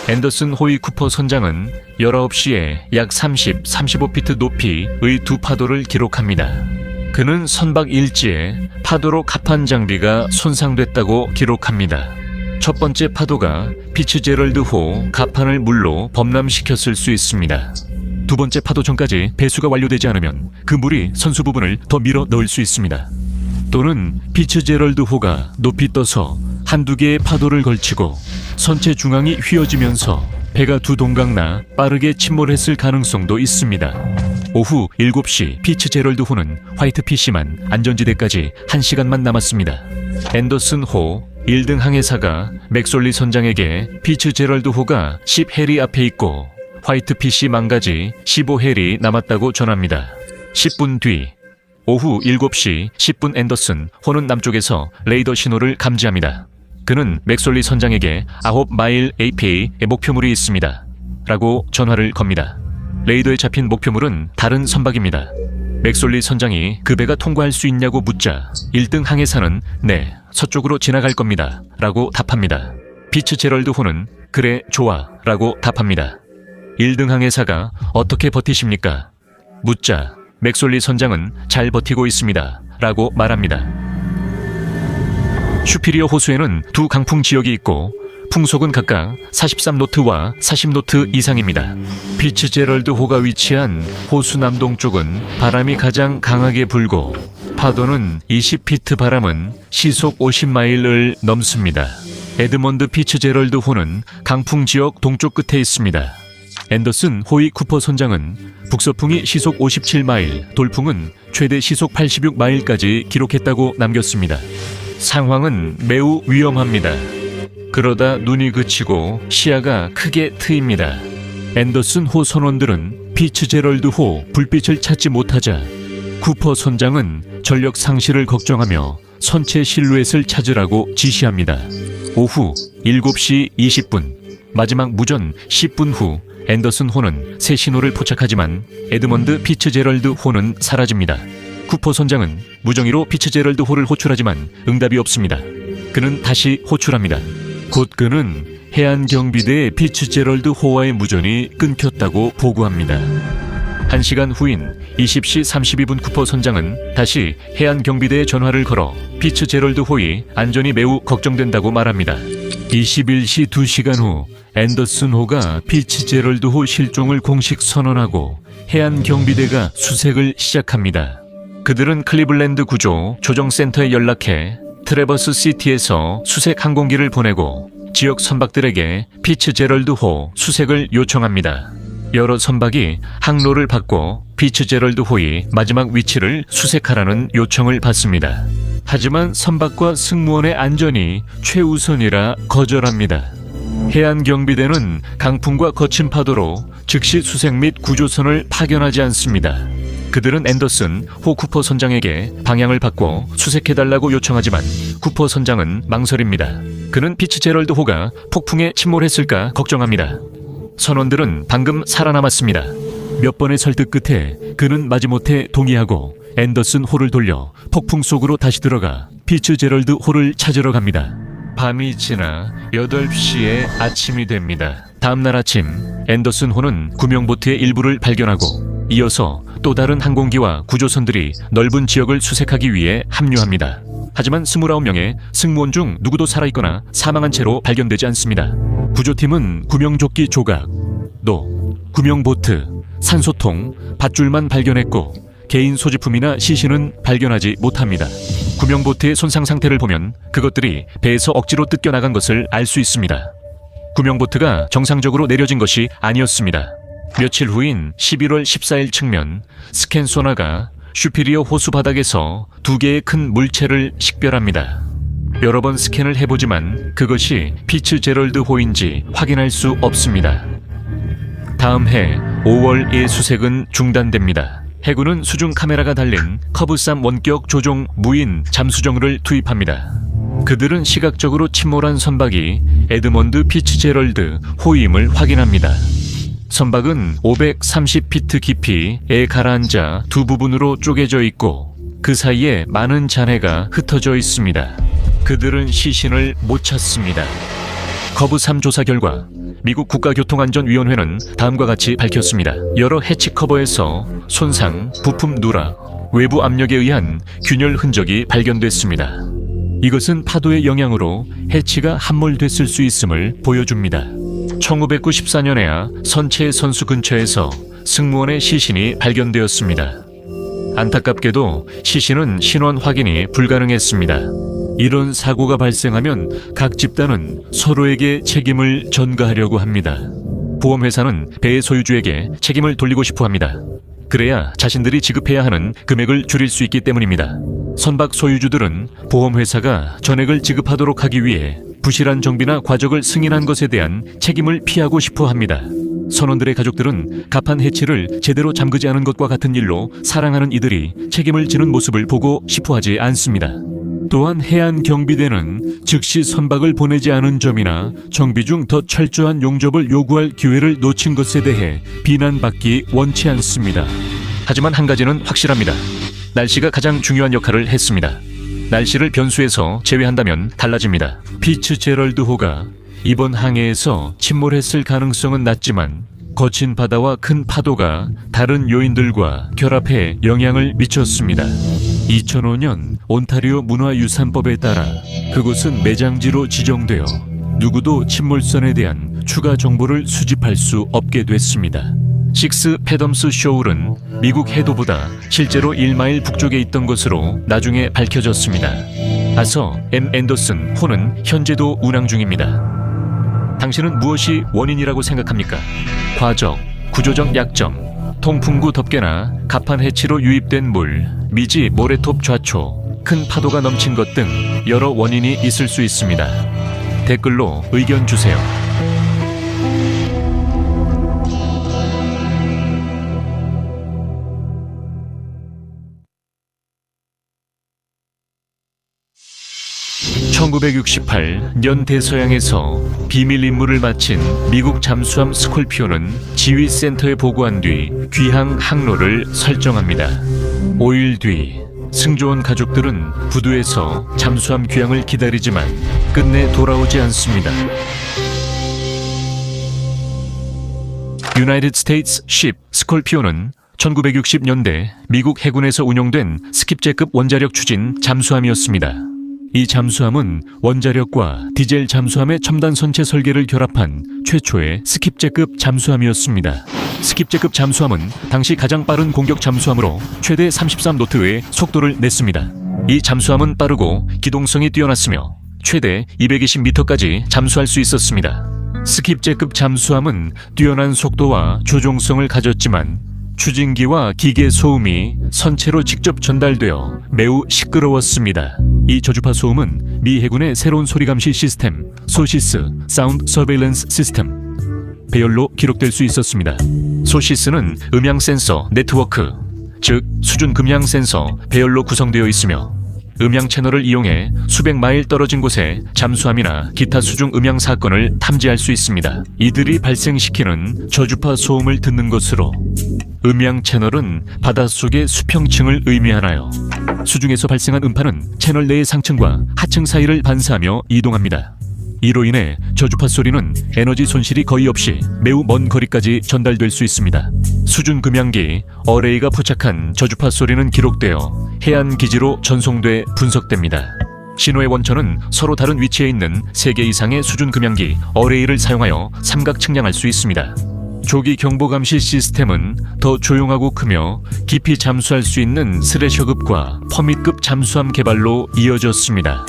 앤더슨 호이 쿠퍼 선장은 19시에 약 35피트 높이의 두 파도를 기록합니다. 그는 선박 일지에 파도로 갑판 장비가 손상됐다고 기록합니다. 첫 번째 파도가 피츠제럴드 호 갑판을 물로 범람시켰을 수 있습니다. 두 번째 파도 전까지 배수가 완료되지 않으면 그 물이 선수 부분을 더 밀어 넣을 수 있습니다. 또는 피츠제럴드 호가 높이 떠서 한두 개의 파도를 걸치고 선체 중앙이 휘어지면서 배가 두 동강 나 빠르게 침몰했을 가능성도 있습니다. 오후 7시 피츠제럴드 호는 화이트피시만 안전지대까지 1시간만 남았습니다. 앤더슨 호 1등 항해사가 맥솔리 선장에게 피츠제럴드 호가 10해리 앞에 있고 화이트피시 망가지 15해리 남았다고 전합니다. 10분 뒤 오후 7시 10분 앤더슨 호는 남쪽에서 레이더 신호를 감지합니다. 그는 맥솔리 선장에게 9마일 AP의 목표물이 있습니다 라고 전화를 겁니다. 레이더에 잡힌 목표물은 다른 선박입니다. 맥솔리 선장이 그 배가 통과할 수 있냐고 묻자 1등 항해사는 네, 서쪽으로 지나갈 겁니다 라고 답합니다. 피츠제럴드 호는 그래, 좋아 라고 답합니다. 1등 항해사가 어떻게 버티십니까? 묻자 맥솔리 선장은 잘 버티고 있습니다 라고 말합니다. 슈피리어 호수에는 두 강풍 지역이 있고 풍속은 각각 43노트와 40노트 이상입니다. 피츠제럴드 호가 위치한 호수 남동쪽은 바람이 가장 강하게 불고 파도는 20피트, 바람은 시속 50마일을 넘습니다. 에드먼드 피츠제럴드 호는 강풍 지역 동쪽 끝에 있습니다. 앤더슨 호의 쿠퍼 선장은 북서풍이 시속 57마일, 돌풍은 최대 시속 86마일까지 기록했다고 남겼습니다. 상황은 매우 위험합니다. 그러다 눈이 그치고 시야가 크게 트입니다. 앤더슨 호 선원들은 피츠제럴드 호 불빛을 찾지 못하자 쿠퍼 선장은 전력 상실을 걱정하며 선체 실루엣을 찾으라고 지시합니다. 오후 7시 20분, 마지막 무전 10분 후 앤더슨 호는 새 신호를 포착하지만 에드먼드 피츠제럴드 호는 사라집니다. 쿠퍼 선장은 무정의로 피츠제럴드 호를 호출하지만 응답이 없습니다. 그는 다시 호출합니다. 곧 그는 해안경비대의 피츠제럴드 호와의 무전이 끊겼다고 보고합니다. 1시간 후인 20시 32분 쿠퍼 선장은 다시 해안경비대에 전화를 걸어 피츠제럴드 호의 안전이 매우 걱정된다고 말합니다. 21시 2시간 후 앤더슨 호가 피츠제럴드 호 실종을 공식 선언하고 해안경비대가 수색을 시작합니다. 그들은 클리블랜드 구조 조정센터에 연락해 트래버스 시티에서 수색 항공기를 보내고 지역 선박들에게 피츠제럴드 호 수색을 요청합니다. 여러 선박이 항로를 바꿔 피츠제럴드 호의 마지막 위치를 수색하라는 요청을 받습니다. 하지만 선박과 승무원의 안전이 최우선이라 거절합니다. 해안경비대는 강풍과 거친 파도로 즉시 수색 및 구조선을 파견하지 않습니다. 그들은 앤더슨 호 쿠퍼 선장에게 방향을 바꿔 수색해달라고 요청하지만 쿠퍼 선장은 망설입니다. 그는 피츠제럴드 호가 폭풍에 침몰했을까 걱정합니다. 선원들은 방금 살아남았습니다. 몇 번의 설득 끝에 그는 마지못해 동의하고 앤더슨 호를 돌려 폭풍 속으로 다시 들어가 피츠제럴드 호를 찾으러 갑니다. 밤이 지나 8시에 아침이 됩니다. 다음날 아침 앤더슨 호는 구명보트의 일부를 발견하고 이어서 또 다른 항공기와 구조선들이 넓은 지역을 수색하기 위해 합류합니다. 하지만 29명의 승무원 중 누구도 살아있거나 사망한 채로 발견되지 않습니다. 구조팀은 구명조끼 조각, 노, 구명보트, 산소통, 밧줄만 발견했고 개인 소지품이나 시신은 발견하지 못합니다. 구명보트의 손상 상태를 보면 그것들이 배에서 억지로 뜯겨나간 것을 알 수 있습니다. 구명보트가 정상적으로 내려진 것이 아니었습니다. 며칠 후인 11월 14일 측면 스캔 소나가 슈피리어 호수 바닥에서 2개의 큰 물체를 식별합니다. 여러 번 스캔을 해보지만 그것이 피츠제럴드 호인지 확인할 수 없습니다. 다음 해 5월의 수색은 중단됩니다. 해군은 수중 카메라가 달린 커브삼 원격 조종 무인 잠수정을 투입합니다. 그들은 시각적으로 침몰한 선박이 에드먼드 피츠제럴드 호임을 확인합니다. 선박은 530피트 깊이에 가라앉아 두 부분으로 쪼개져 있고 그 사이에 많은 잔해가 흩어져 있습니다. 그들은 시신을 못 찾습니다. 커브3 조사 결과 미국 국가교통안전위원회는 다음과 같이 밝혔습니다. 여러 해치 커버에서 손상, 부품 누락, 외부 압력에 의한 균열 흔적이 발견됐습니다. 이것은 파도의 영향으로 해치가 함몰됐을 수 있음을 보여줍니다. 1994년에야 선체 선수 근처에서 승무원의 시신이 발견되었습니다. 안타깝게도 시신은 신원 확인이 불가능했습니다. 이런 사고가 발생하면 각 집단은 서로에게 책임을 전가하려고 합니다. 보험회사는 배의 소유주에게 책임을 돌리고 싶어 합니다. 그래야 자신들이 지급해야 하는 금액을 줄일 수 있기 때문입니다. 선박 소유주들은 보험회사가 전액을 지급하도록 하기 위해 부실한 정비나 과적을 승인한 것에 대한 책임을 피하고 싶어 합니다. 선원들의 가족들은 갑판 해치를 제대로 잠그지 않은 것과 같은 일로 사랑하는 이들이 책임을 지는 모습을 보고 싶어 하지 않습니다. 또한 해안경비대는 즉시 선박을 보내지 않은 점이나 정비 중 더 철저한 용접을 요구할 기회를 놓친 것에 대해 비난받기 원치 않습니다. 하지만 한 가지는 확실합니다. 날씨가 가장 중요한 역할을 했습니다. 날씨를 변수에서 제외한다면 달라집니다. 피츠제럴드호가 이번 항해에서 침몰했을 가능성은 낮지만 거친 바다와 큰 파도가 다른 요인들과 결합해 영향을 미쳤습니다. 2005년 온타리오 문화유산법에 따라 그곳은 매장지로 지정되어 누구도 침몰선에 대한 추가 정보를 수집할 수 없게 됐습니다. 식스 패덤스 쇼울은 미국 해도보다 실제로 1마일 북쪽에 있던 것으로 나중에 밝혀졌습니다. 아서 M. 앤더슨 호는 현재도 운항 중입니다. 당신은 무엇이 원인이라고 생각합니까? 과적, 구조적 약점, 통풍구 덮개나 갑판 해치로 유입된 물, 미지 모래톱 좌초, 큰 파도가 넘친 것 등 여러 원인이 있을 수 있습니다. 댓글로 의견 주세요. (1968년) 대서양에서 비밀 임무를 마친 미국 잠수함 스콜피온은 지휘센터에 보고한 뒤 귀향 항로를 설정합니다. 5일 뒤 승조원 가족들은 부두에서 잠수함 귀향을 기다리지만 끝내 돌아오지 않습니다. 유나이티드 스테이츠 십 스콜피온은 1960년대 미국 해군에서 운용된 스킵제급 원자력 추진 잠수함이었습니다. 이 잠수함은 원자력과 디젤 잠수함의 첨단 선체 설계를 결합한 최초의 스킵제급 잠수함이었습니다. 스킵제급 잠수함은 당시 가장 빠른 공격 잠수함으로 최대 33노트의 속도를 냈습니다. 이 잠수함은 빠르고 기동성이 뛰어났으며 최대 220m까지 잠수할 수 있었습니다. 스킵제급 잠수함은 뛰어난 속도와 조종성을 가졌지만 추진기와 기계 소음이 선체로 직접 전달되어 매우 시끄러웠습니다. 이 저주파 소음은 미 해군의 새로운 소리 감시 시스템 소시스 사운드 서베일런스 시스템 배열로 기록될 수 있었습니다. 소시스는 음향 센서 네트워크, 즉 수준 금양 센서 배열로 구성되어 있으며 음향 채널을 이용해 수백 마일 떨어진 곳에 잠수함이나 기타 수중 음향 사건을 탐지할 수 있습니다. 이들이 발생시키는 저주파 소음을 듣는 것으로 음향 채널은 바닷속의 수평층을 의미하나요? 수중에서 발생한 음파는 채널 내의 상층과 하층 사이를 반사하며 이동합니다. 이로 인해 저주파 소리는 에너지 손실이 거의 없이 매우 먼 거리까지 전달될 수 있습니다. 수중 금양기 어레이가 포착한 저주파 소리는 기록되어 해안 기지로 전송돼 분석됩니다. 신호의 원천은 서로 다른 위치에 있는 3개 이상의 수중 금양기 어레이를 사용하여 삼각 측량할 수 있습니다. 조기 경보 감시 시스템은 더 조용하고 크며 깊이 잠수할 수 있는 스레셔급과 퍼밋급 잠수함 개발로 이어졌습니다.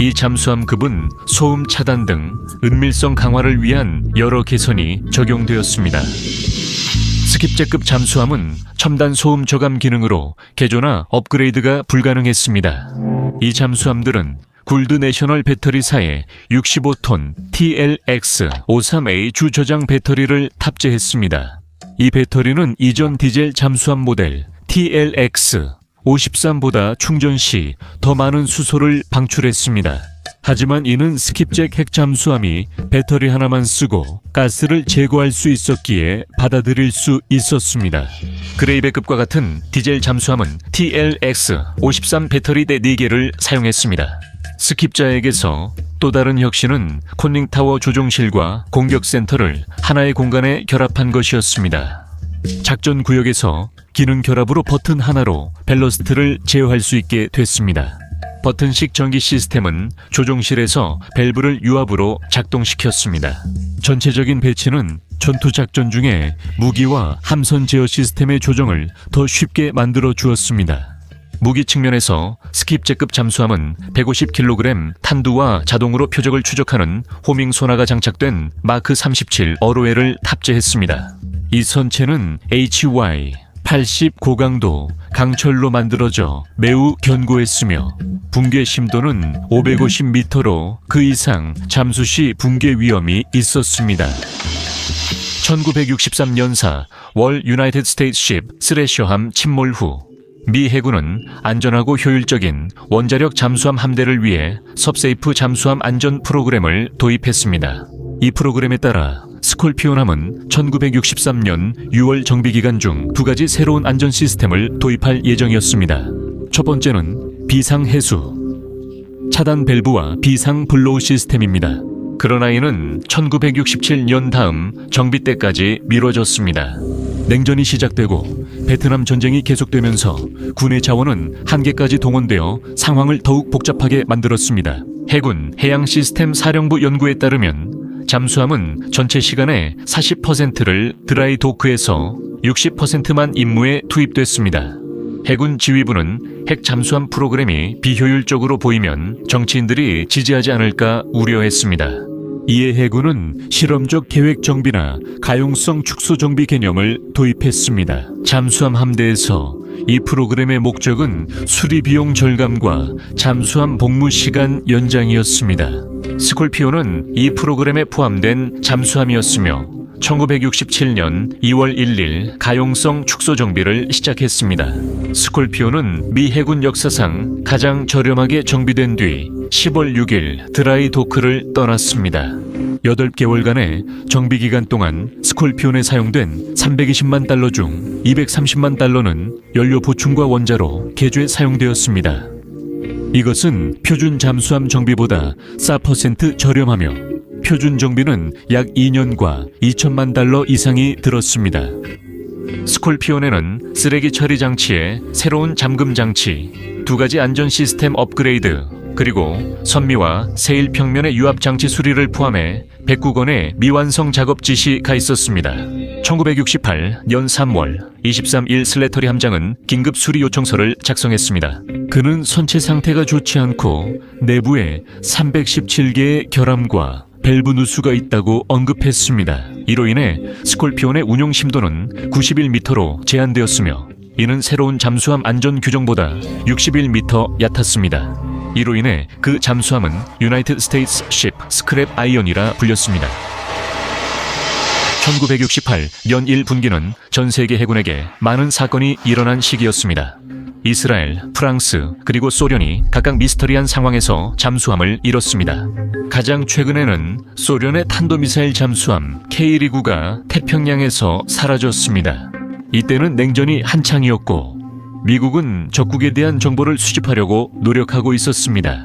이 잠수함급은 소음 차단 등 은밀성 강화를 위한 여러 개선이 적용되었습니다. 스킵제급 잠수함은 첨단 소음 저감 기능으로 개조나 업그레이드가 불가능했습니다. 이 잠수함들은 굴드 내셔널 배터리사의 65톤 TLX-53A 주저장 배터리를 탑재했습니다. 이 배터리는 이전 디젤 잠수함 모델 TLX-53보다 충전 시 더 많은 수소를 방출했습니다. 하지만 이는 스킵잭 핵잠수함이 배터리 하나만 쓰고 가스를 제거할 수 있었기에 받아들일 수 있었습니다. 그레이백급과 같은 디젤 잠수함은 TLX-53 배터리 대 4개를 사용했습니다. 스킵자에게서 또 다른 혁신은 컨닝타워 조종실과 공격센터를 하나의 공간에 결합한 것이었습니다. 작전 구역에서 기능 결합으로 버튼 하나로 벨러스트를 제어할 수 있게 됐습니다. 버튼식 전기 시스템은 조종실에서 밸브를 유압으로 작동시켰습니다. 전체적인 배치는 전투작전 중에 무기와 함선 제어 시스템의 조정을 더 쉽게 만들어 주었습니다. 무기 측면에서 스킵제급 잠수함은 150kg 탄두와 자동으로 표적을 추적하는 호밍 소나가 장착된 마크 37 어로에를 탑재했습니다. 이 선체는 HY 80 고강도 강철로 만들어져 매우 견고했으며 붕괴 심도는 550m로 그 이상 잠수 시 붕괴 위험이 있었습니다. 1963년사 월 유나이티드 스테이트십 스레셔함 침몰 후 미 해군은 안전하고 효율적인 원자력 잠수함 함대를 위해 섭세이프 잠수함 안전 프로그램을 도입했습니다. 이 프로그램에 따라 스콜피온함은 1963년 6월 정비기간 중 두 가지 새로운 안전 시스템을 도입할 예정이었습니다. 첫 번째는 비상해수, 차단 밸브와 비상 블로우 시스템입니다. 그러나 이는 1967년 다음 정비 때까지 미뤄졌습니다. 냉전이 시작되고 베트남 전쟁이 계속되면서 군의 자원은 한계까지 동원되어 상황을 더욱 복잡하게 만들었습니다. 해군 해양시스템 사령부 연구에 따르면 잠수함은 전체 시간의 40%를 드라이 도크에서 60%만 임무에 투입됐습니다. 해군 지휘부는 핵 잠수함 프로그램이 비효율적으로 보이면 정치인들이 지지하지 않을까 우려했습니다. 이에 해군은 실험적 계획 정비나 가용성 축소 정비 개념을 도입했습니다. 잠수함 함대에서 이 프로그램의 목적은 수리 비용 절감과 잠수함 복무 시간 연장이었습니다. 스콜피온은 이 프로그램에 포함된 잠수함이었으며 1967년 2월 1일 가용성 축소 정비를 시작했습니다. 스콜피온은 미 해군 역사상 가장 저렴하게 정비된 뒤 10월 6일 드라이 도크를 떠났습니다. 8개월간의 정비 기간 동안 스콜피온에 사용된 320만 달러 중 230만 달러는 연료 보충과 원자로 개조에 사용되었습니다. 이것은 표준 잠수함 정비보다 4% 저렴하며 표준 정비는 약 2년과 2천만 달러 이상이 들었습니다. 스콜피온에는 쓰레기 처리 장치에 새로운 잠금 장치, 두 가지 안전 시스템 업그레이드, 그리고 선미와 세일 평면의 유압 장치 수리를 포함해 109건의 미완성 작업 지시가 있었습니다. 1968년 3월 23일 슬래터리 함장은 긴급 수리 요청서를 작성했습니다. 그는 선체 상태가 좋지 않고 내부에 317개의 결함과 밸브 누수가 있다고 언급했습니다. 이로 인해 스콜피온의 운용 심도는 91m로 제한되었으며 이는 새로운 잠수함 안전 규정보다 61m 얕았습니다. 이로 인해 그 잠수함은 유나이티드 스테이츠 십 스크랩 아이언이라 불렸습니다. 1968년 1분기는 전 세계 해군에게 많은 사건이 일어난 시기였습니다. 이스라엘, 프랑스, 그리고 소련이 각각 미스터리한 상황에서 잠수함을 잃었습니다. 가장 최근에는 소련의 탄도미사일 잠수함 K-리구가 태평양에서 사라졌습니다. 이때는 냉전이 한창이었고 미국은 적국에 대한 정보를 수집하려고 노력하고 있었습니다.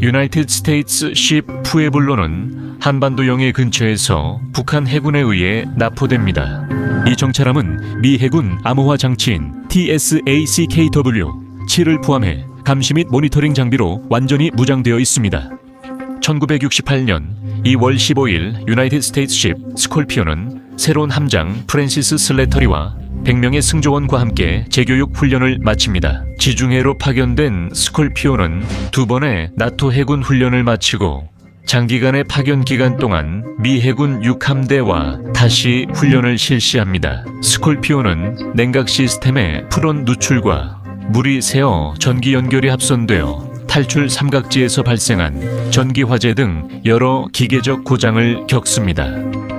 유나이티드 스테이츠 십 푸에블로는 한반도 영해 근처에서 북한 해군에 의해 납포됩니다. 이 정찰함은 미 해군 암호화 장치인 TSACKW-7을 포함해 감시 및 모니터링 장비로 완전히 무장되어 있습니다. 1968년 2월 15일 유나이티드 스테이츠 십 스콜피온은 새로운 함장 프랜시스 슬래터리와 100명의 승조원과 함께 재교육 훈련을 마칩니다. 지중해로 파견된 스콜피온은 2번의 나토 해군 훈련을 마치고 장기간의 파견 기간 동안 미 해군 6함대와 다시 훈련을 실시합니다. 스콜피온은 냉각 시스템의 프론 누출과 물이 새어 전기 연결이 합선되어 탈출 삼각지에서 발생한 전기 화재 등 여러 기계적 고장을 겪습니다.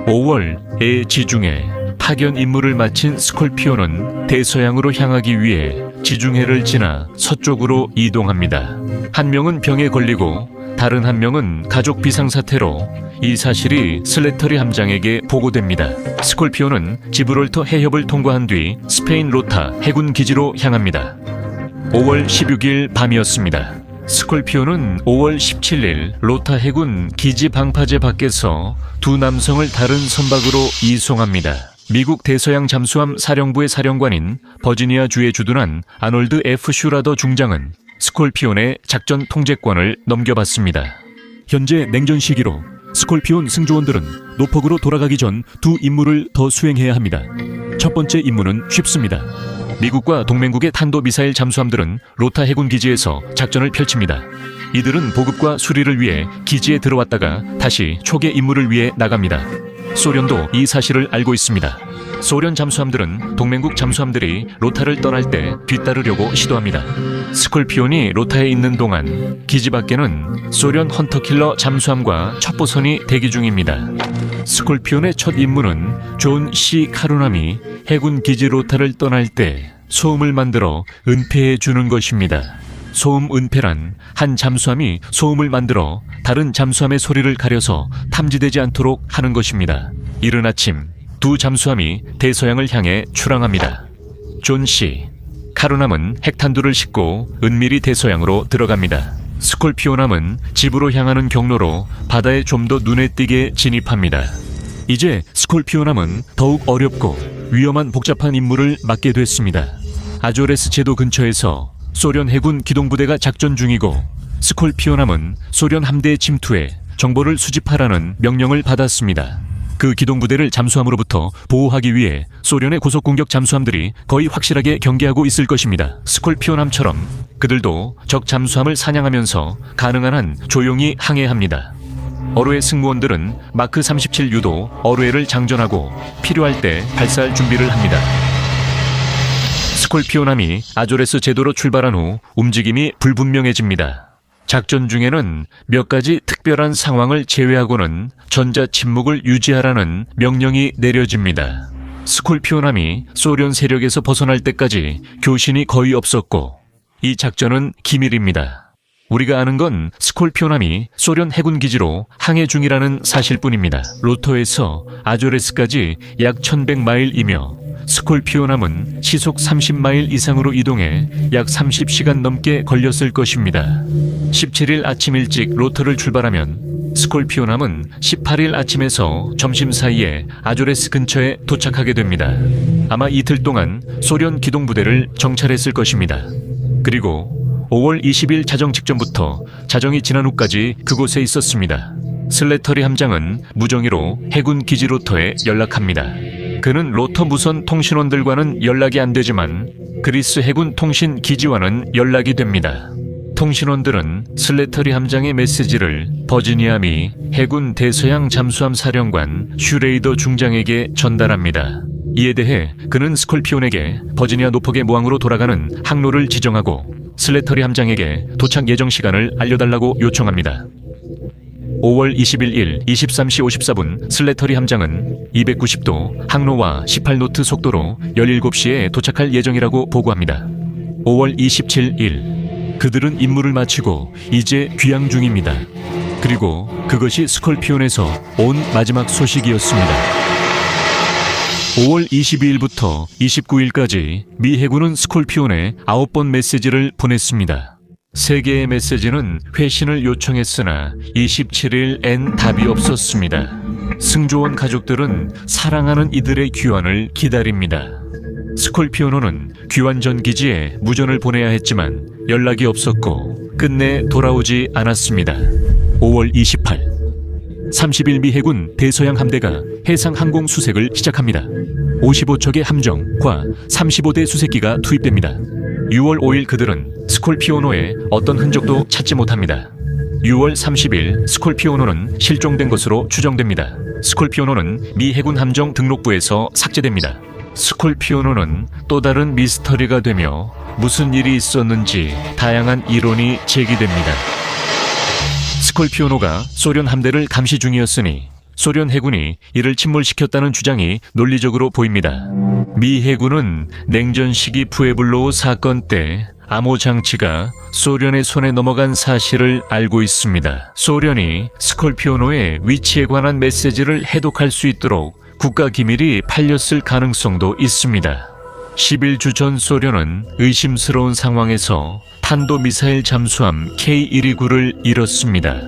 5월에 지중해 파견 임무를 마친 스콜피온은 대서양으로 향하기 위해 지중해를 지나 서쪽으로 이동합니다. 한 명은 병에 걸리고 다른 한 명은 가족 비상사태로 이 사실이 슬래터리 함장에게 보고됩니다. 스콜피온은 지브롤터 해협을 통과한 뒤 스페인 로타 해군 기지로 향합니다. 5월 16일 밤이었습니다. 스콜피온은 5월 17일 로타 해군 기지 방파제 밖에서 두 남성을 다른 선박으로 이송합니다. 미국 대서양 잠수함 사령부의 사령관인 버지니아주에 주둔한 아놀드 F. 슈라더 중장은 스콜피온의 작전 통제권을 넘겨받습니다. 현재 냉전 시기로 스콜피온 승조원들은 노폭으로 돌아가기 전 두 임무를 더 수행해야 합니다. 첫 번째 임무는 쉽습니다. 미국과 동맹국의 탄도미사일 잠수함들은 로타 해군 기지에서 작전을 펼칩니다. 이들은 보급과 수리를 위해 기지에 들어왔다가 다시 초계 임무를 위해 나갑니다. 소련도 이 사실을 알고 있습니다. 소련 잠수함들은 동맹국 잠수함들이 로타를 떠날 때 뒤따르려고 시도합니다. 스콜피온이 로타에 있는 동안 기지 밖에는 소련 헌터킬러 잠수함과 첩보선이 대기 중입니다. 스콜피온의 첫 임무는 존 C. 카루남이 해군 기지 로타를 떠날 때 소음을 만들어 은폐해 주는 것입니다. 소음 은폐란 한 잠수함이 소음을 만들어 다른 잠수함의 소리를 가려서 탐지되지 않도록 하는 것입니다. 이른 아침 두 잠수함이 대서양을 향해 출항합니다. 존 씨, 카루남은 핵탄두를 싣고 은밀히 대서양으로 들어갑니다. 스콜피오남은 집으로 향하는 경로로 바다에 좀 더 눈에 띄게 진입합니다. 이제 스콜피오남은 더욱 어렵고 위험한 복잡한 임무를 맡게 됐습니다. 아조레스 제도 근처에서 소련 해군 기동부대가 작전 중이고 스콜피오남은 소련 함대에 침투해 정보를 수집하라는 명령을 받았습니다. 그 기동부대를 잠수함으로부터 보호하기 위해 소련의 고속공격 잠수함들이 거의 확실하게 경계하고 있을 것입니다. 스콜피오남처럼 그들도 적 잠수함을 사냥하면서 가능한 한 조용히 항해합니다. 어로의 승무원들은 마크 37 유도 어로에를 장전하고 필요할 때 발사할 준비를 합니다. 스콜피오남이 아조레스 제도로 출발한 후 움직임이 불분명해집니다. 작전 중에는 몇 가지 특별한 상황을 제외하고는 전자침묵을 유지하라는 명령이 내려집니다. 스콜피오남이 소련 세력에서 벗어날 때까지 교신이 거의 없었고 이 작전은 기밀입니다. 우리가 아는 건 스콜피오남이 소련 해군 기지로 항해 중이라는 사실뿐입니다. 로토에서 아조레스까지 약 1100마일이며 스콜피오남은 시속 30마일 이상으로 이동해 약 30시간 넘게 걸렸을 것입니다. 17일 아침 일찍 로토를 출발하면 스콜피오남은 18일 아침에서 점심 사이에 아조레스 근처에 도착하게 됩니다. 아마 이틀 동안 소련 기동부대를 정찰했을 것입니다. 그리고 5월 20일 자정 직전부터 자정이 지난 후까지 그곳에 있었습니다. 슬래터리 함장은 무정의로 해군 기지 로터에 연락합니다. 그는 로터 무선 통신원들과는 연락이 안 되지만 그리스 해군 통신 기지와는 연락이 됩니다. 통신원들은 슬래터리 함장의 메시지를 버지니아미 해군 대서양 잠수함 사령관 슈레이더 중장에게 전달합니다. 이에 대해 그는 스콜피온에게 버지니아 노폭의 모항으로 돌아가는 항로를 지정하고 슬래터리 함장에게 도착 예정 시간을 알려달라고 요청합니다. 5월 21일 23시 54분 슬래터리 함장은 290도 항로와 18노트 속도로 17시에 도착할 예정이라고 보고합니다. 5월 27일 그들은 임무를 마치고 이제 귀향 중입니다. 그리고 그것이 스콜피온에서 온 마지막 소식이었습니다. 5월 22일부터 29일까지 미 해군은 스콜피온에 9번 메시지를 보냈습니다. 3개의 메시지는 회신을 요청했으나 27일엔 답이 없었습니다. 승조원 가족들은 사랑하는 이들의 귀환을 기다립니다. 스콜피오노는 귀환 전 기지에 무전을 보내야 했지만 연락이 없었고 끝내 돌아오지 않았습니다. 5월 28일 30일 미 해군 대서양 함대가 해상 항공 수색을 시작합니다. 55척의 함정과 35대 수색기가 투입됩니다. 6월 5일 그들은 스콜피오노의 어떤 흔적도 찾지 못합니다. 6월 30일 스콜피오노는 실종된 것으로 추정됩니다. 스콜피오노는 미 해군 함정 등록부에서 삭제됩니다. 스콜피오노는 또 다른 미스터리가 되며 무슨 일이 있었는지 다양한 이론이 제기됩니다. 스콜피오노가 소련 함대를 감시 중이었으니 소련 해군이 이를 침몰시켰다는 주장이 논리적으로 보입니다. 미 해군은 냉전 시기 푸에블로우 사건 때 암호 장치가 소련의 손에 넘어간 사실을 알고 있습니다. 소련이 스콜피오노의 위치에 관한 메시지를 해독할 수 있도록 국가 기밀이 팔렸을 가능성도 있습니다. 11주 전 소련은 의심스러운 상황에서 탄도미사일 잠수함 K-129를 잃었습니다.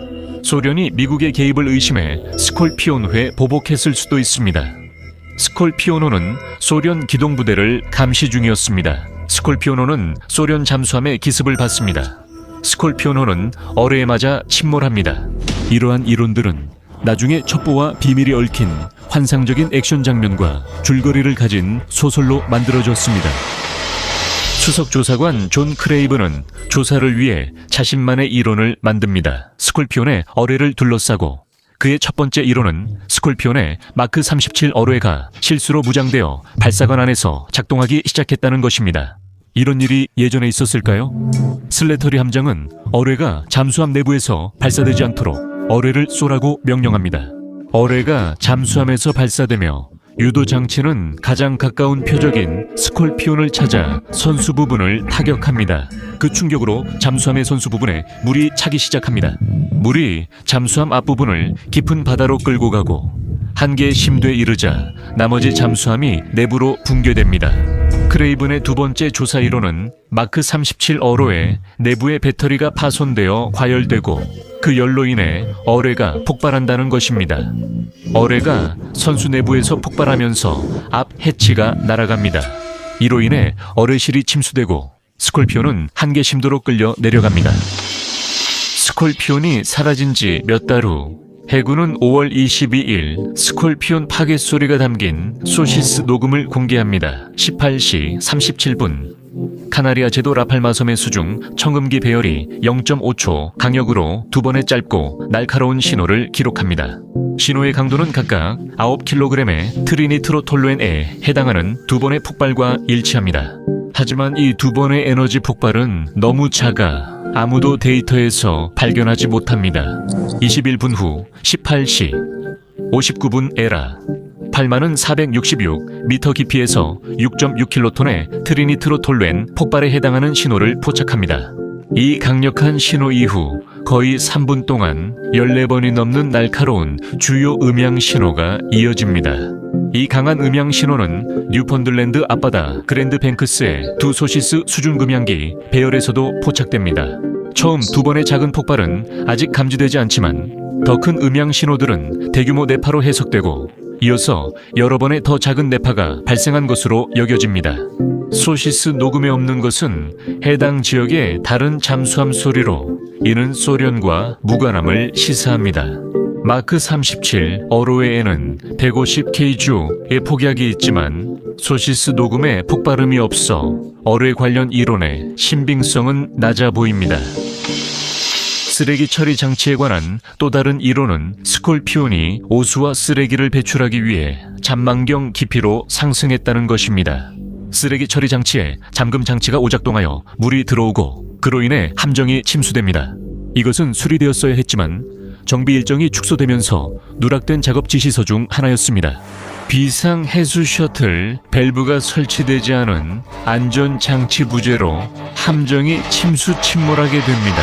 소련이 미국의 개입을 의심해 스콜피온호에 보복했을 수도 있습니다. 스콜피오노는 소련 기동부대를 감시 중이었습니다. 스콜피오노는 소련 잠수함의 기습을 받습니다. 스콜피오노는 어뢰에 맞아 침몰합니다. 이러한 이론들은 나중에 첩보와 비밀이 얽힌 환상적인 액션 장면과 줄거리를 가진 소설로 만들어졌습니다. 수석 조사관 존 크레이븐은 조사를 위해 자신만의 이론을 만듭니다. 스콜피온의 어뢰를 둘러싸고 그의 첫 번째 이론은 스콜피온의 마크 37 어뢰가 실수로 무장되어 발사관 안에서 작동하기 시작했다는 것입니다. 이런 일이 예전에 있었을까요? 슬래터리 함장은 어뢰가 잠수함 내부에서 발사되지 않도록 어뢰를 쏘라고 명령합니다. 어뢰가 잠수함에서 발사되며 유도 장치는 가장 가까운 표적인 스콜피온을 찾아 선수 부분을 타격합니다. 그 충격으로 잠수함의 선수 부분에 물이 차기 시작합니다. 물이 잠수함 앞부분을 깊은 바다로 끌고 가고 한계의 심도에 이르자 나머지 잠수함이 내부로 붕괴됩니다. 크레이븐의 두 번째 조사 이론은 마크 37 어로의 내부의 배터리가 파손되어 과열되고 그 열로 인해 어뢰가 폭발한다는 것입니다. 어뢰가 선수 내부에서 폭발하면서 앞 해치가 날아갑니다. 이로 인해 어뢰실이 침수되고 스콜피온은 한계 심도로 끌려 내려갑니다. 스콜피온이 사라진 지 몇 달 후 해군은 5월 22일 스콜피온 파괴 소리가 담긴 소시스 녹음을 공개합니다. 18시 37분 카나리아 제도 라팔마 섬의 수중 청음기 배열이 0.5초 강역으로 두 번의 짧고 날카로운 신호를 기록합니다. 신호의 강도는 각각 9kg의 트리니트로톨루엔에 해당하는 두 번의 폭발과 일치합니다. 하지만 이 두 번의 에너지 폭발은 너무 작아 아무도 데이터에서 발견하지 못합니다. 21분 후 18시 59분 에라 팔만은 466m 깊이에서 6.6킬로톤의 트리니트로톨루엔 폭발에 해당하는 신호를 포착합니다. 이 강력한 신호 이후 거의 3분 동안 14번이 넘는 날카로운 주요 음향 신호가 이어집니다. 이 강한 음향 신호는 뉴펀들랜드 앞바다 그랜드 뱅크스의 두 소시스 수중 음향기 배열에서도 포착됩니다. 처음 두 번의 작은 폭발은 아직 감지되지 않지만 더 큰 음향 신호들은 대규모 뇌파로 해석되고 이어서 여러 번의 더 작은 뇌파가 발생한 것으로 여겨집니다. 소시스 녹음에 없는 것은 해당 지역의 다른 잠수함 소리로 이는 소련과 무관함을 시사합니다. 마크 37 어로웨에는 150kg의 폭약이 있지만 소시스 녹음에 폭발음이 없어 어뢰 관련 이론의 신빙성은 낮아 보입니다. 쓰레기 처리 장치에 관한 또 다른 이론은 스콜피온이 오수와 쓰레기를 배출하기 위해 잔망경 깊이로 상승했다는 것입니다. 쓰레기 처리 장치에 잠금 장치가 오작동하여 물이 들어오고 그로 인해 함정이 침수됩니다. 이것은 수리되었어야 했지만 정비 일정이 축소되면서 누락된 작업 지시서 중 하나였습니다. 비상 해수 셔틀 밸브가 설치되지 않은 안전 장치 부재로 함정이 침몰하게 됩니다.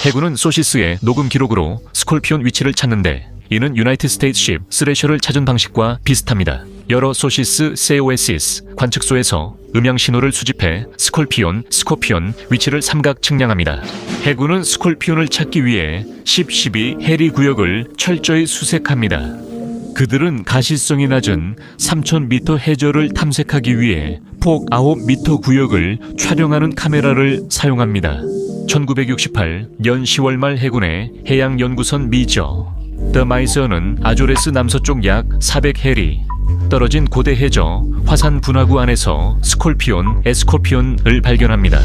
해군은 소시스의 녹음 기록으로 스콜피온 위치를 찾는데 이는 유나이티드 스테이트 십 스레셔를 찾은 방식과 비슷합니다. 여러 소시스 COSS 관측소에서 음향 신호를 수집해 스콜피온 위치를 삼각 측량합니다. 해군은 스콜피온을 찾기 위해 10-12 해리 구역을 철저히 수색합니다. 그들은 가시성이 낮은 3,000m 해저를 탐색하기 위해 폭 9m 구역을 촬영하는 카메라를 사용합니다. 1968년 10월 말 해군의 해양연구선 미저 더 마이저는 아조레스 남서쪽 약 400해리 떨어진 고대 해저 화산 분화구 안에서 에스콜피온을 발견합니다.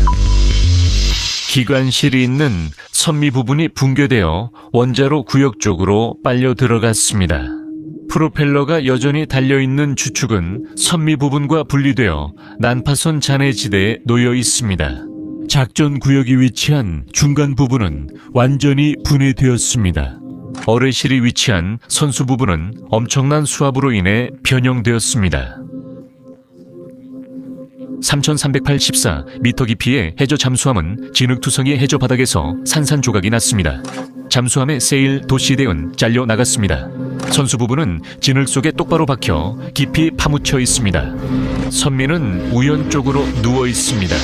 기관실이 있는 선미 부분이 붕괴되어 원자로 구역 쪽으로 빨려 들어갔습니다. 프로펠러가 여전히 달려있는 주축은 선미 부분과 분리되어 난파선 잔해지대에 놓여 있습니다. 작전 구역이 위치한 중간 부분은 완전히 분해되었습니다. 어뢰실이 위치한 선수 부분은 엄청난 수압으로 인해 변형되었습니다. 3,384m 깊이의 해저 잠수함은 진흙투성이 해저 바닥에서 산산조각이 났습니다. 잠수함의 세일 도시대은 잘려 나갔습니다. 선수 부분은 진흙 속에 똑바로 박혀 깊이 파묻혀 있습니다. 선미는 우연 쪽으로 누워 있습니다.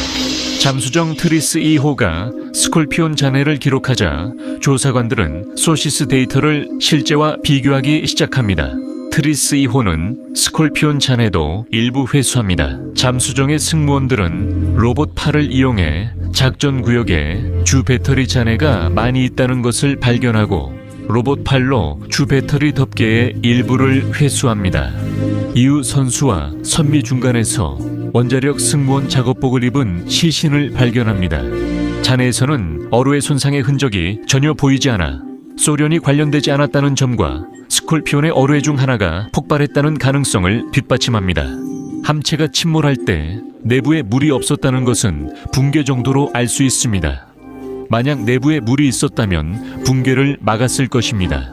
잠수정 트리스 2호가 스콜피온 잔해를 기록하자 조사관들은 소시스 데이터를 실제와 비교하기 시작합니다. 트리스 2호는 스콜피온 잔해도 일부 회수합니다. 잠수정의 승무원들은 로봇 팔을 이용해 작전 구역에 주 배터리 잔해가 많이 있다는 것을 발견하고 로봇 팔로 주 배터리 덮개의 일부를 회수합니다. 이후 선수와 선미 중간에서 원자력 승무원 작업복을 입은 시신을 발견합니다. 잔해에서는 어뢰 손상의 흔적이 전혀 보이지 않아 소련이 관련되지 않았다는 점과 스콜피온의 어뢰 중 하나가 폭발했다는 가능성을 뒷받침합니다. 함체가 침몰할 때 내부에 물이 없었다는 것은 붕괴 정도로 알 수 있습니다. 만약 내부에 물이 있었다면 붕괴를 막았을 것입니다.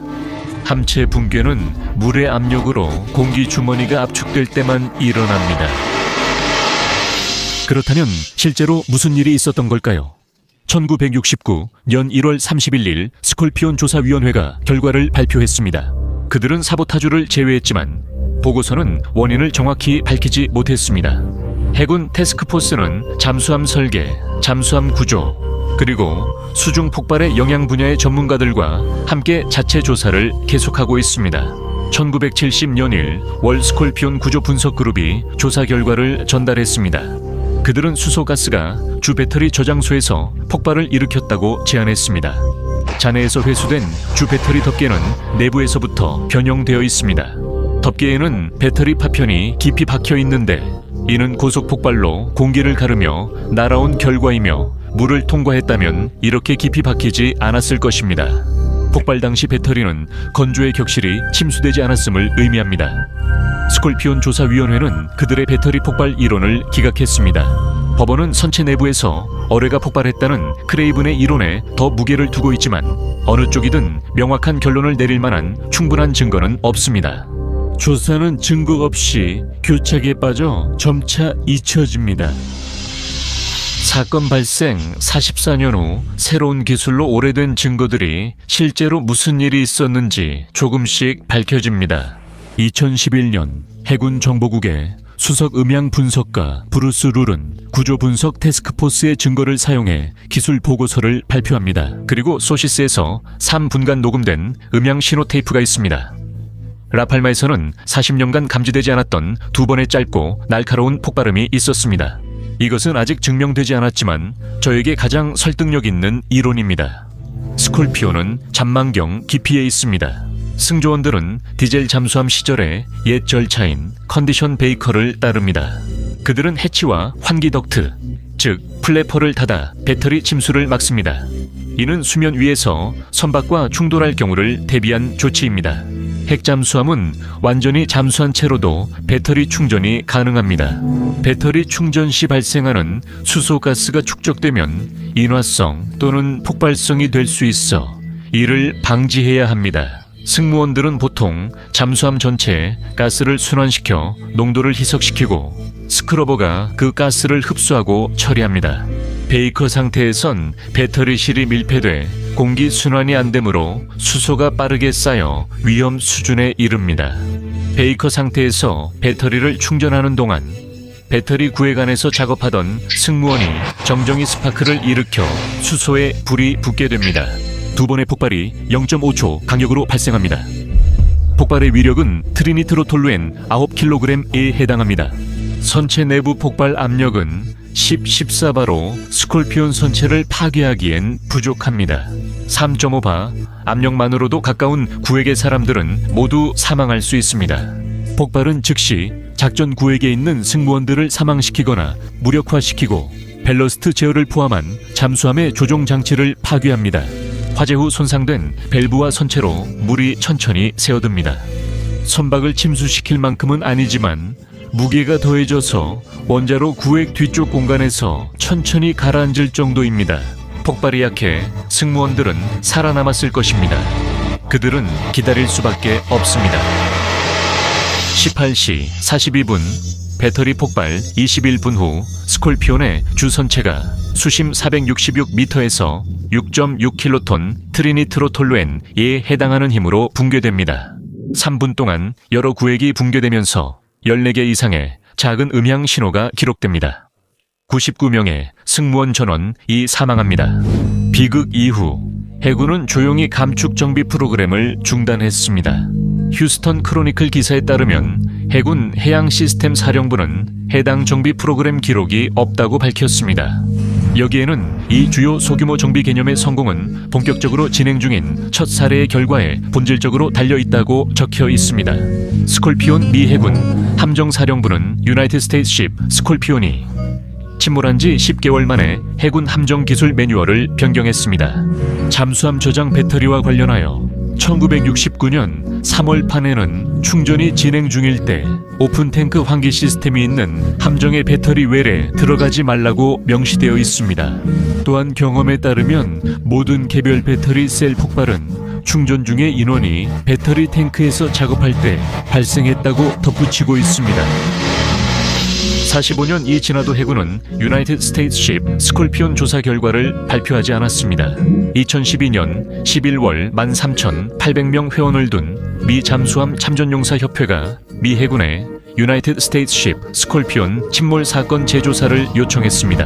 함체 붕괴는 물의 압력으로 공기 주머니가 압축될 때만 일어납니다. 그렇다면 실제로 무슨 일이 있었던 걸까요? 1969년 1월 31일 스콜피온 조사위원회가 결과를 발표했습니다. 그들은 사보타주를 제외했지만 보고서는 원인을 정확히 밝히지 못했습니다. 해군 태스크포스는 잠수함 설계, 잠수함 구조, 그리고 수중 폭발의 영향 분야의 전문가들과 함께 자체 조사를 계속하고 있습니다. 1970년일 월 스콜피온 구조 분석 그룹이 조사 결과를 전달했습니다. 그들은 수소가스가 주 배터리 저장소에서 폭발을 일으켰다고 제안했습니다. 잔해에서 회수된 주 배터리 덮개는 내부에서부터 변형되어 있습니다. 덮개에는 배터리 파편이 깊이 박혀 있는데 이는 고속 폭발로 공기를 가르며 날아온 결과이며 물을 통과했다면 이렇게 깊이 박히지 않았을 것입니다. 폭발 당시 배터리는 건조의 격실이 침수되지 않았음을 의미합니다. 스콜피온 조사위원회는 그들의 배터리 폭발 이론을 기각했습니다. 법원은 선체 내부에서 어뢰가 폭발했다는 크레이븐의 이론에 더 무게를 두고 있지만 어느 쪽이든 명확한 결론을 내릴 만한 충분한 증거는 없습니다. 조사는 증거 없이 교착에 빠져 점차 잊혀집니다. 사건 발생 44년 후 새로운 기술로 오래된 증거들이 실제로 무슨 일이 있었는지 조금씩 밝혀집니다. 2011년 해군 정보국의 수석 음향 분석가 브루스 룰은 구조 분석 태스크포스의 증거를 사용해 기술 보고서를 발표합니다. 그리고 소시스에서 3분간 녹음된 음향 신호 테이프가 있습니다. 라팔마에서는 40년간 감지되지 않았던 2번의 짧고 날카로운 폭발음이 있었습니다. 이것은 아직 증명되지 않았지만 저에게 가장 설득력 있는 이론입니다. 스콜피온은 잠망경 깊이에 있습니다. 승조원들은 디젤 잠수함 시절의 옛 절차인 컨디션 베이커를 따릅니다. 그들은 해치와 환기 덕트, 즉 플래퍼를 닫아 배터리 침수를 막습니다. 이는 수면 위에서 선박과 충돌할 경우를 대비한 조치입니다. 핵잠수함은 완전히 잠수한 채로도 배터리 충전이 가능합니다. 배터리 충전 시 발생하는 수소가스가 축적되면 인화성 또는 폭발성이 될 수 있어 이를 방지해야 합니다. 승무원들은 보통 잠수함 전체에 가스를 순환시켜 농도를 희석시키고 스크러버가 그 가스를 흡수하고 처리합니다. 베이커 상태에선 배터리실이 밀폐돼 공기 순환이 안 되므로 수소가 빠르게 쌓여 위험 수준에 이릅니다. 베이커 상태에서 배터리를 충전하는 동안 배터리 구획안에서 작업하던 승무원이 정정히 스파크를 일으켜 수소에 불이 붙게 됩니다. 2번의 폭발이 0.5초 강력으로 발생합니다. 폭발의 위력은 트리니트로톨루엔 9kg에 해당합니다. 선체 내부 폭발 압력은 14바로 스콜피온 선체를 파괴하기엔 부족합니다. 3.5바 압력만으로도 가까운 구획의 사람들은 모두 사망할 수 있습니다. 폭발은 즉시 작전 구획에 있는 승무원들을 사망시키거나 무력화시키고 벨러스트 제어를 포함한 잠수함의 조종 장치를 파괴합니다. 화재 후 손상된 밸브와 선체로 물이 천천히 새어듭니다. 선박을 침수시킬 만큼은 아니지만 무게가 더해져서 원자로 구획 뒤쪽 공간에서 천천히 가라앉을 정도입니다. 폭발이 약해 승무원들은 살아남았을 것입니다. 그들은 기다릴 수밖에 없습니다. 18시 42분 배터리 폭발 21분 후 스콜피온의 주선체가 수심 466m에서 6.6킬로톤 트리니트로톨루엔에 해당하는 힘으로 붕괴됩니다. 3분 동안 여러 구획이 붕괴되면서 14개 이상의 작은 음향 신호가 기록됩니다. 99명의 승무원 전원이 사망합니다. 비극 이후 해군은 조용히 감축 정비 프로그램을 중단했습니다. 휴스턴 크로니클 기사에 따르면 해군 해양 시스템 사령부는 해당 정비 프로그램 기록이 없다고 밝혔습니다. 여기에는 이 주요 소규모 정비 개념의 성공은 본격적으로 진행 중인 첫 사례의 결과에 본질적으로 달려 있다고 적혀 있습니다. 스콜피온 미 해군 함정사령부는 유나이티드 스테이트 십 스콜피온이 침몰한 지 10개월 만에 해군 함정 기술 매뉴얼을 변경했습니다. 잠수함 저장 배터리와 관련하여 1969년 3월판에는 충전이 진행 중일 때 오픈 탱크 환기 시스템이 있는 함정의 배터리 웰에 들어가지 말라고 명시되어 있습니다. 또한 경험에 따르면 모든 개별 배터리 셀 폭발은 충전 중의 인원이 배터리 탱크에서 작업할 때 발생했다고 덧붙이고 있습니다. 45년이 지나도 해군은 유나이티드 스테이트 십 스콜피온 조사 결과를 발표하지 않았습니다. 2012년 11월 13,800명 회원을 둔 미 잠수함 참전용사 협회가 미 해군에 유나이티드 스테이트 십 스콜피온 침몰 사건 재조사를 요청했습니다.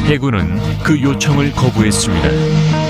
해군은 그 요청을 거부했습니다.